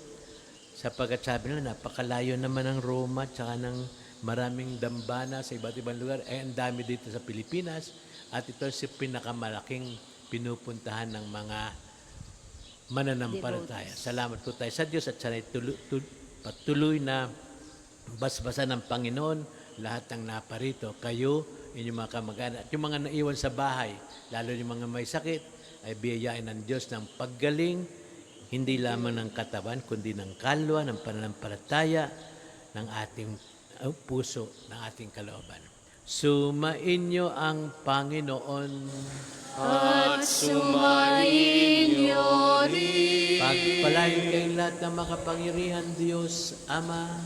sapagkat sabi nila napakalayo naman ng Roma at saka ng maraming dambana sa iba't ibang lugar. Ang dami dito sa Pilipinas at ito si pinakamalaking pinupuntahan ng mga mananampalataya. Salamat po tayo sa Diyos at sana'y patuloy na basbasan ng Panginoon lahat ng naparito. Kayo, inyong mga kamag-anak at yung mga naiwan sa bahay, lalo yung mga may sakit, ay biyayain ng Diyos ng paggaling, hindi lamang ng katawan, kundi ng kalwa, ng pananampalataya, ng ating puso, ng ating kalooban. Sumainyo ang Panginoon. At sumainyo rin. Pagpalain kayong lahat ng makapangyarihan Diyos, Ama,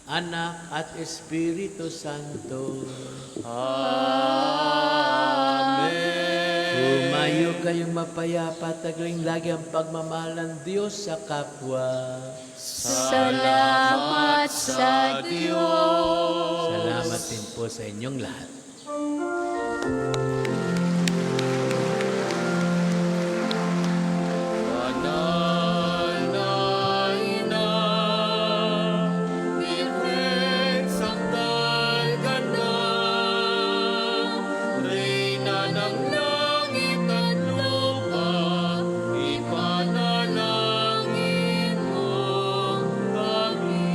Anak at Espiritu Santo. Amen. Humayo kayong mapayapa, tagling lagi ang pagmamahal ng Diyos sa kapwa. Salamat sa Diyos. Salamat din po sa inyong lahat. Manalangin na, Birhen Santal ka na, Reyna ng langit at lupa, ipanalangin mo kami.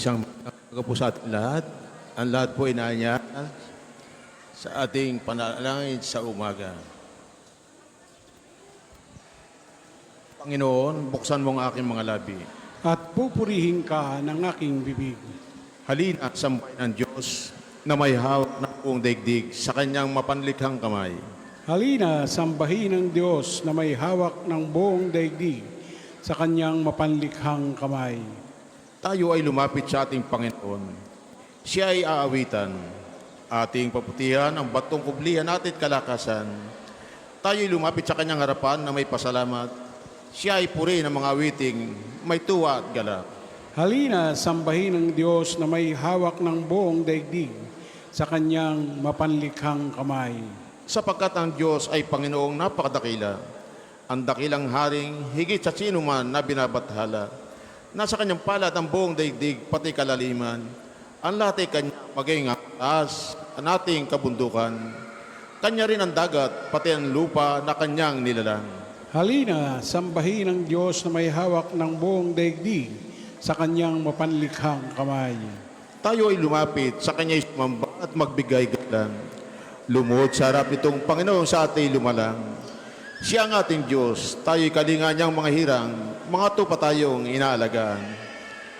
Isang Bago po sa ating lahat, ang lahat po inaanya sa ating panalangin sa umaga. Panginoon, buksan mo ang aking mga labi. At pupurihin ka ng aking bibig. Halina sa sambahin ng Diyos na may hawak ng buong daigdig sa kanyang mapanlikhang kamay. Halina, sambahin ng Diyos na may hawak ng buong daigdig sa kanyang mapanlikhang kamay. Tayo ay lumapit sa ating Panginoon. Siya ay aawitan. Ating paputihan ang batong kublihan natin at kalakasan. Tayo ay lumapit sa kanyang harapan na may pasalamat. Siya ay puri ng mga awiting may tuwa at galak. Halina, sambahin ng Diyos na may hawak ng buong daigdig sa kanyang mapanlikhang kamay. Sapagkat ang Diyos ay Panginoong napakadakila. Ang dakilang haring higit sa sino man na binabathala. Nasa kanyang palad ang buong daigdig, pati kalaliman. Ang lahat ay kanya maging ang taas, ang ating kabundukan. Kanya rin ang dagat, pati ang lupa na kanyang nilalang. Halina, sambahin ng Diyos na may hawak ng buong daigdig sa kanyang mapanlikhang kamay. Tayo ay lumapit sa kanya'y sumamba at magbigay galang. Lumuhod sa harap nitong Panginoon sa ating lumalang. Siya ang ating Diyos, tayo'y kalinga niyang mga hirang, mga tupa tayong inaalagaan.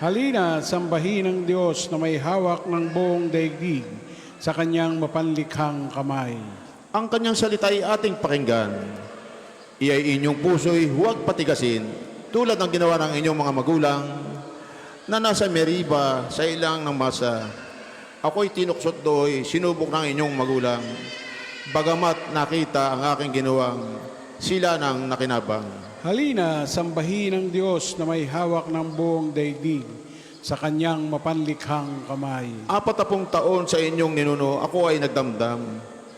Halina, sambahin ng Diyos na may hawak ng buong daigdig sa kanyang mapanlikhang kamay. Ang kanyang salita ay ating pakinggan. Iya'y inyong puso'y huwag patigasin, tulad ng ginawa ng inyong mga magulang, na nasa Meriba sa ilang ng masa. Ako'y tinuksot do'y sinubok ng inyong magulang, bagamat nakita ang aking ginawang, sila nang nakinabang. Halina, sambahin ng Diyos na may hawak ng buong daigdig sa kanyang mapanlikhang kamay. 40 taon sa inyong ninuno, ako ay nagdamdam.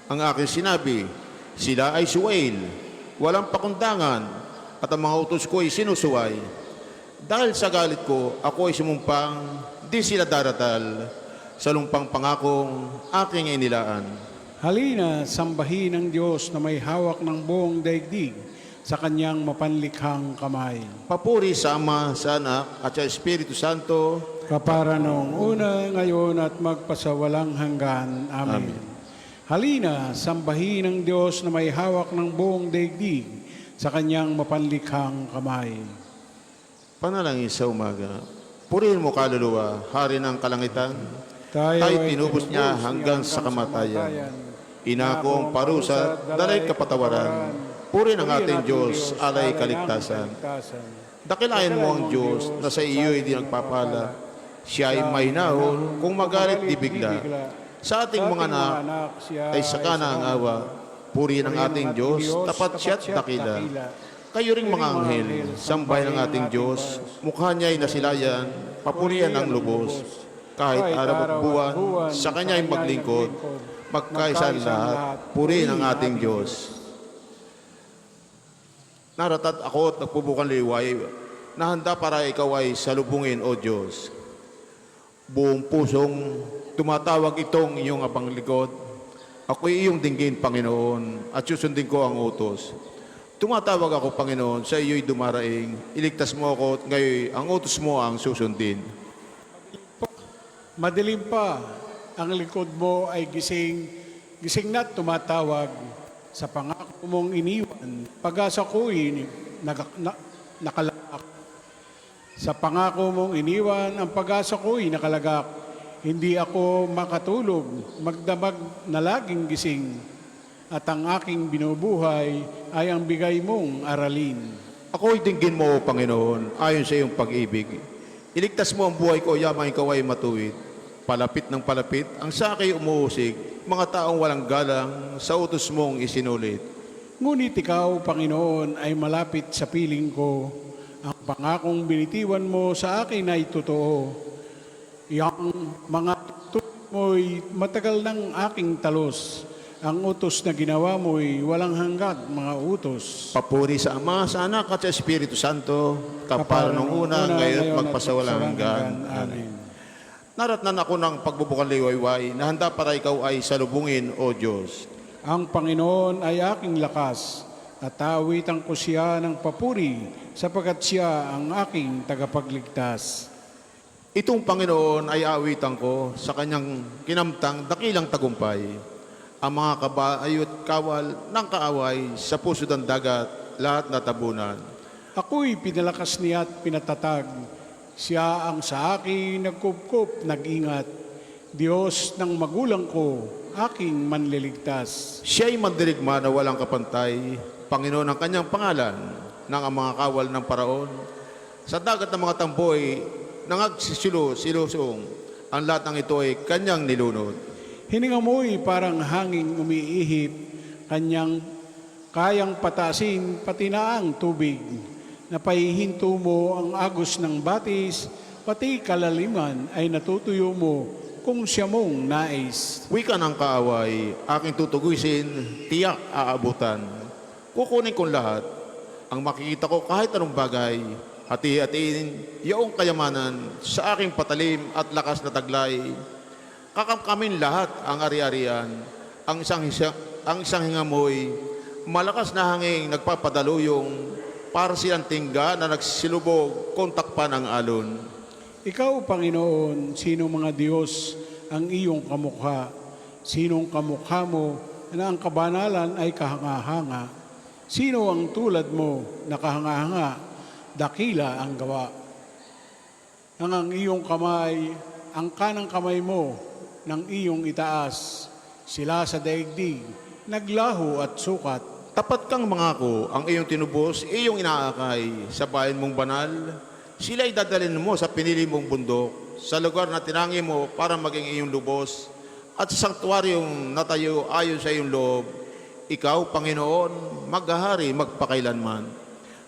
Ang aking sinabi, sila ay suwail, walang pakundangan, at ang mga utos ko ay sinusuway. Dahil sa galit ko, ako ay sumumpang, di sila daratal, sa lumpang pangakong aking inilaan. Halina, sambahin ng Diyos na may hawak ng buong daigdig sa kanyang mapanlikhang kamay. Papuri sa Ama, sa Anak, at sa Espiritu Santo, Kapara noong una, ngayon at magpasawalang hanggan. Amen. Halina, sambahin ng Diyos na may hawak ng buong daigdig sa kanyang mapanlikhang kamay. panalangin sa umaga. Purihin mo kaluluwa, hari ng kalangitan. Tayo tinubos niya hanggang sa kamatayan. Inakong parusa, dalay kapatawaran. Purihin ang ating Diyos, alay kaligtasan. Dakilayan mo ang Diyos na sa iyo'y di nagpapala. Siya ay mahinahon kung magalit di bigla. Sa ating mga anak ay sakana ang awa. Purihin ang ating Diyos, tapat siya't dakila. Kayo ring mga anghel, sambay ng ating Diyos, mukha niya'y nasilayan, papurihan ang lubos. Kahit araw at buwan, sa Kanya'y maglingkod, magkaisan lahat, purihin ang ating Diyos. Naratat ako at nagpubukan liway, na handa para ikaw ay salubungin, O Diyos. Buong pusong tumatawag itong iyong abang likod. Ako'y iyong dinggin, Panginoon, at susundin ko ang utos. Tumatawag ako, Panginoon, sa iyo'y dumaraing. Iligtas mo ako, at ngayon ang utos mo ang susundin. Madilim pa, ang likod mo ay gising na't tumatawag sa pangako mong iniwan. Pag-asa ko'y nakalagak. Sa pangako mong iniwan, ang pag-asa ko'y nakalagak. Hindi ako makatulog, magdamag na laging gising. At ang aking binubuhay ay ang bigay mong aralin. Ako'y dinggin mo, Panginoon, ayon sa iyong pag-ibig. Iligtas mo ang buhay ko, yamang ikaw ay matuwid. Palapit ng palapit, ang sakay umuusig, mga taong walang galang, sa utos mong isinulit. Ngunit ikaw, Panginoon, ay malapit sa piling ko. Ang pangakong binitiwan mo sa akin ay totoo. Yang mga tutok mo'y matagal ng aking talos. Ang utos na ginawa mo'y walang hanggat, mga utos. Papuri sa Ama, sa Anak, at sa Espiritu Santo, kapara nung una, ngayon at magpasawalang hanggan. Amen. Naratnan ako ng pagbubukan liwayway, na handa para ikaw ay salubungin, O Diyos. Ang Panginoon ay aking lakas, at awitan ko siya ng papuri, sapagkat siya ang aking tagapagligtas. Itong Panginoon ay aawitan ko sa kanyang kinamtang dakilang tagumpay. Ang mga kabayo at kawal ng kaaway sa puso ng dagat, lahat natabunan. Ako'y pinalakas niya at pinatatag. Siya ang sa akin nagkupkup, nag-ingat. Diyos ng magulang ko, aking manliligtas. Siya'y mandirigma na walang kapantay, Panginoon ang kanyang pangalan, ng ang mga kawal ng paraon. Sa dagat ng mga tamboy, silusong, ang lahat ng ito ay kanyang nilunod. Hininga mo'y parang hanging umiihip, kanyang kayang patasin pati na ang tubig. Napahihinto mo ang agos ng batis, pati kalaliman ay natutuyo mo kung siya mong nais. Wika ng kaaway, aking tutugusin, tiyak aabutan. Kukunin kong lahat, ang makikita ko kahit anong bagay, hati-hatiin iyong kayamanan sa aking patalim at lakas na taglay. Kakamkamin lahat ang ari-arian, ang isang hingamoy, malakas na hanging nagpapadaluyong, para silang tingga na nagsilubog kung takpan ng alon. Ikaw, Panginoon, sino mga Diyos ang iyong kamukha? Sinong kamukha mo na ang kabanalan ay kahanga-hanga? Sino ang tulad mo na kahanga-hanga? Dakila ang gawa. Ang iyong kamay, ang kanang kamay mo, ng iyong itaas. Sila sa daigdig, naglaho at sukat. Tapat kang mangako, ang iyong tinubos, iyong inaakay sa bayan mong banal. Sila'y dadalhin mo sa pinili mong bundok, sa lugar na tinangi mo para maging iyong lubos, at sa sanktuaryong natayo ayon sa iyong loob. Ikaw, Panginoon, maghahari magpakailanman.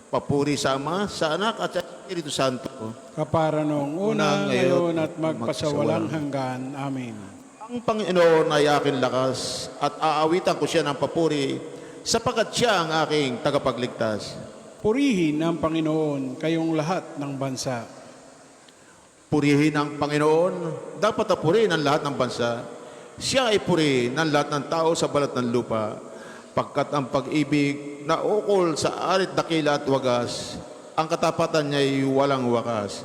Papuri sa Ama, sa Anak at sa Espiritu Santo. Kapara noong una, Unang, ngayon, ngayon, at magpasawalang hanggan. Amen. Ang Panginoon ay aking lakas at aawitan ko siya ng papuri sapagkat siya ang aking tagapagligtas. Purihin ang Panginoon kayong lahat ng bansa. Purihin ang Panginoon, dapat purihin ang lahat ng bansa. Siya ay purihin ng lahat ng tao sa balat ng lupa, pagkat ang pag-ibig na ukol sa arit dakila at wagas, ang katapatan niya ay walang wakas.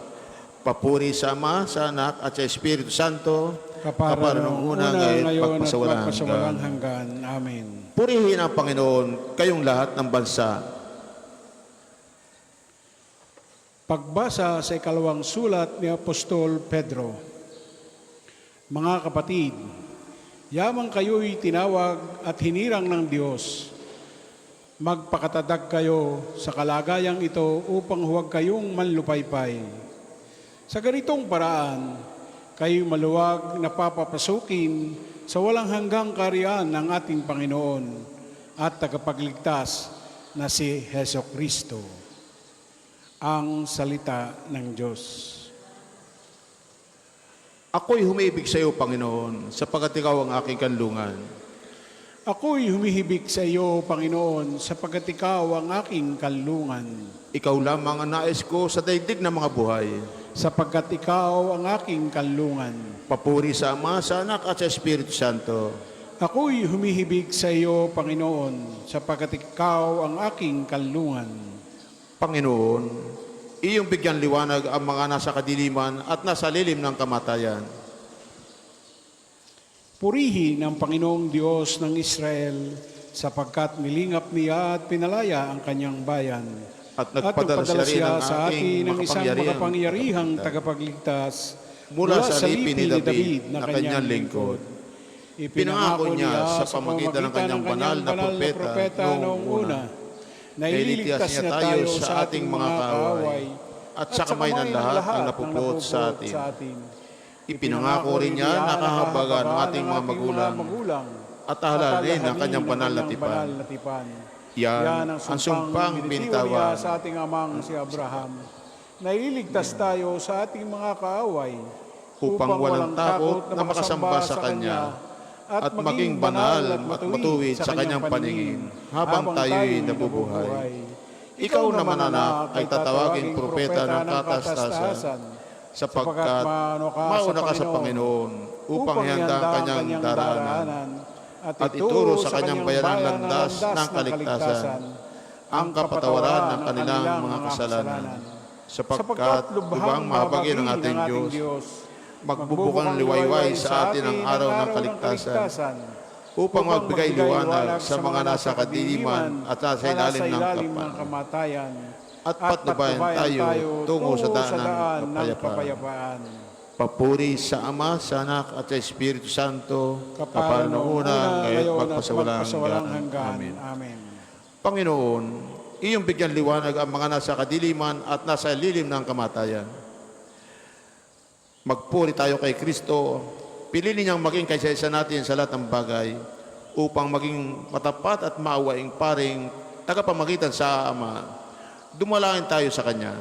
Papuri sa Ama, sa Anak at sa Espiritu Santo, Kapara noong una, ngayon, at pagpasawalang magpasawalang hanggan. Amen. Purihin ang Panginoon, kayong lahat ng bansa. Pagbasa sa ikalawang sulat ni Apostol Pedro. Mga kapatid, yamang kayo'y tinawag at hinirang ng Diyos. Magpakatadag kayo sa kalagayang ito upang huwag kayong manlupaypay. Sa ganitong paraan, kayo'y maluwag na papapasukin sa walang hanggang kaharian ng ating Panginoon at tagapagligtas na si Heso Kristo. Ang salita ng Diyos. Ako'y humibig sa iyo, Panginoon, sapagkat ikaw ang aking kanlungan. Ako'y humihibik sa iyo, Panginoon, sapagkat ikaw ang aking kanlungan. Ikaw lamang ang nais ko sa daigdig ng mga buhay. Sapagkat ikaw ang aking kanlungan. Papuri sa Ama, sa Anak at sa Espiritu Santo. Ako'y humihibik sa iyo, Panginoon, sapagkat ikaw ang aking kanlungan. Panginoon, iyong bigyan liwanag ang mga nasa kadiliman at nasa lilim ng kamatayan. Purihin ang Panginoong Diyos ng Israel, sapagkat nilingap niya at pinalaya ang kanyang bayan. At nagpadala siya sa atin ng isang makapangyarihang tagapagligtas mula sa lipi ni David na kanyang lingkod. Pinangako niya sa pamagitan ng kanyang banal na propeta noong una na ililigtas niya tayo sa ating mga kaaway at sa kamay ng lahat ang napupot sa atin. Ipinangako rin niya na kahabagan ng ating mga magulang at ahalhalin ang kanyang banal na tipan. Yan ang sumpang binitawan sa ating amang si Abraham, na ililigtas tayo sa ating mga kaaway upang walang takot na makasamba sa Kanya at maging banal at matuwid sa Kanyang paningin habang tayo'y nabubuhay. Ikaw naman, anak, ay tatawagin propeta ng katastasan sapagkat mauna ka sa Panginoon upang ihanda ang Kanyang daraanan at ituro sa Kanyang bayan ang landas ng kaligtasan, ang kapatawaran ng kanilang mga kasalanan. sapagkat lubhang mahabagin ng ating Diyos, magbubukang liwayway sa atin ang araw ng kaligtasan, upang magbigay liwanag sa mga nasa kadiliman at nasa ilalim ng kamatayan, at patnubayan tayo tungo sa daan ng kapayapaan. Papuri sa Ama, sa Anak, at sa Espiritu Santo, kapara noong una, ngayon, magpasawalang hanggan. Amen. Amen. Panginoon, iyong bigyan liwanag ang mga nasa kadiliman at nasa lilim ng kamatayan. Magpuri tayo kay Kristo, piliin niyang maging kaysaysa natin sa lahat ng bagay, upang maging matapat at maawaing paring tagapamagitan sa Ama. Dumalangin tayo sa Kanya.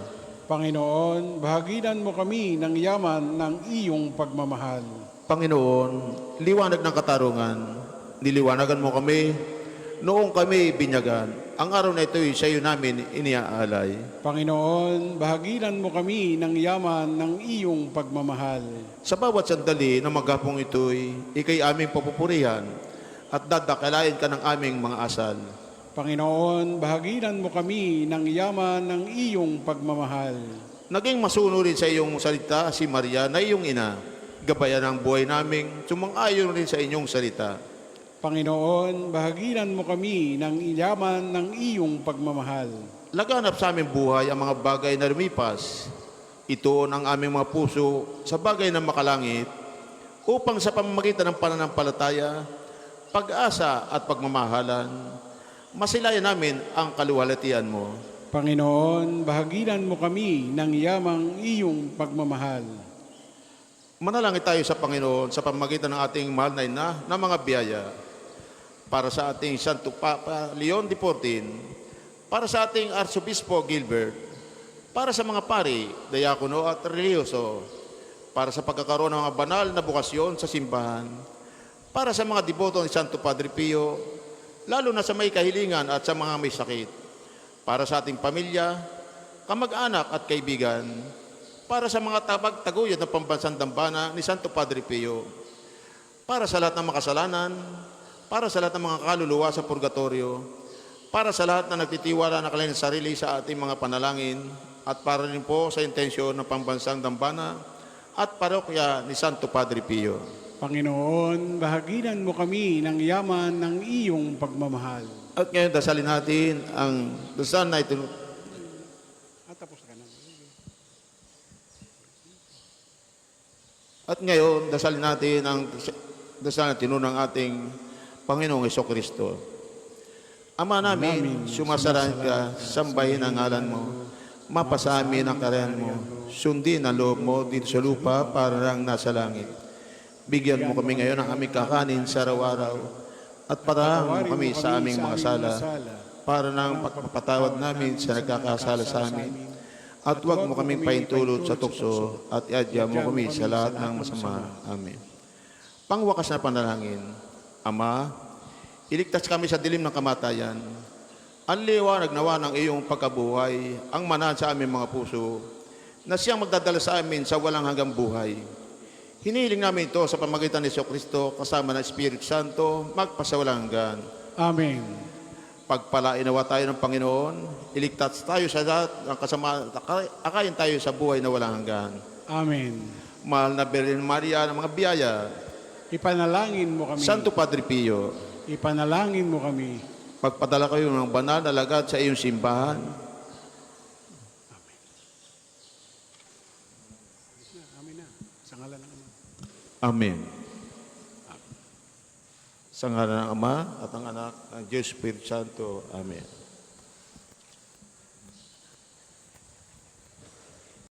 Panginoon, bahaginan mo kami ng yaman ng iyong pagmamahal. Panginoon, liwanag ng katarungan, niliwanagan mo kami noong kami binyagan. Ang araw na ito'y sa iyo namin iniaalay. Panginoon, bahaginan mo kami ng yaman ng iyong pagmamahal. Sa bawat sandali ng maghapong ito'y ikay aming papupurihan at dadakalain ka ng aming mga asal. Panginoon, bahaginan mo kami ng yaman ng iyong pagmamahal. Naging masunurin sa iyong salita si Maria na iyong ina, gabayan ang buhay naming sumang-ayon rin sa inyong salita. Panginoon, bahaginan mo kami ng yaman ng iyong pagmamahal. Laganap sa aming buhay ang mga bagay na lumipas. Itoon ang aming mga puso sa bagay na makalangit, upang sa pamamagitan ng pananampalataya, pag-asa at pagmamahalan, masilayan namin ang kaluwalhatian mo. Panginoon, bahaginan mo kami ng yamang iyong pagmamahal. Manalangin tayo sa Panginoon sa pamamagitan ng ating mahal na ina na mga biyaya, para sa ating Santo Papa Leon XIV, para sa ating Arsobispo Gilbert, para sa mga pari, diakono at religyoso, para sa pagkakaroon ng mga banal na bukasyon sa simbahan, para sa mga deboto ni Santo Padre Pio, lalo na sa may kahilingan at sa mga may sakit, para sa ating pamilya, kamag-anak at kaibigan, para sa mga tabag-taguyod na pambansang dambana ni Santo Padre Pio, para sa lahat ng makasalanan, para sa lahat ng mga kaluluwa sa purgatorio, para sa lahat na nagtitiwala na kanilang sarili sa ating mga panalangin, at para rin po sa intensyon ng pambansang dambana at parokya ni Santo Padre Pio. Panginoon, bahaginan mo kami ng yaman ng iyong pagmamahal. At ngayon, dasalin natin ang dasal na ito. Tapos ka na. At ngayon, dasalin natin ang dasal na tinunang ating Panginoong Hesukristo. Ama namin, sumasalain ka, sambahin ang ngalan mo, mapasa amin ang karayan mo, sundin ang loob mo dito sa lupa para lang nasa langit. Bigyan mo kami ngayon ng aming kakanin sa araw-araw, at parahan mo kami sa aming mga sala, para nang pagpapatawad namin sa nagkakasala sa amin. At huwag mo kaming paintulot sa tukso, at iadya mo kami sa lahat ng masama. Amen. Pangwakas na panalangin. Ama, iligtas kami sa dilim ng kamatayan. Ang liwanag nawa ng iyong pagkabuhay, ang manahan sa aming mga puso, na siyang magdadala sa amin sa walang hanggang buhay. Hinihiling namin ito sa pamamagitan ni Jesucristo kasama ng Espiritu Santo, magpasawalang hanggan. Amen. Pagpalain nawa tayo ng Panginoon, iligtas tayo sa lahat ng kasama, akayin tayo sa buhay na walang hanggan. Amen. Mahal na Birhen Maria ng mga biyaya, Ipanalangin mo kami. Santo Padre Pio, Ipanalangin mo kami. magpadala kayo ng banal na lagad sa iyong simbahan. Amen na. Sa ngalan ng Ama. Amen. Sa ngalan ng Ama at ng Anak ng Diyos Espiritu Santo. Amen.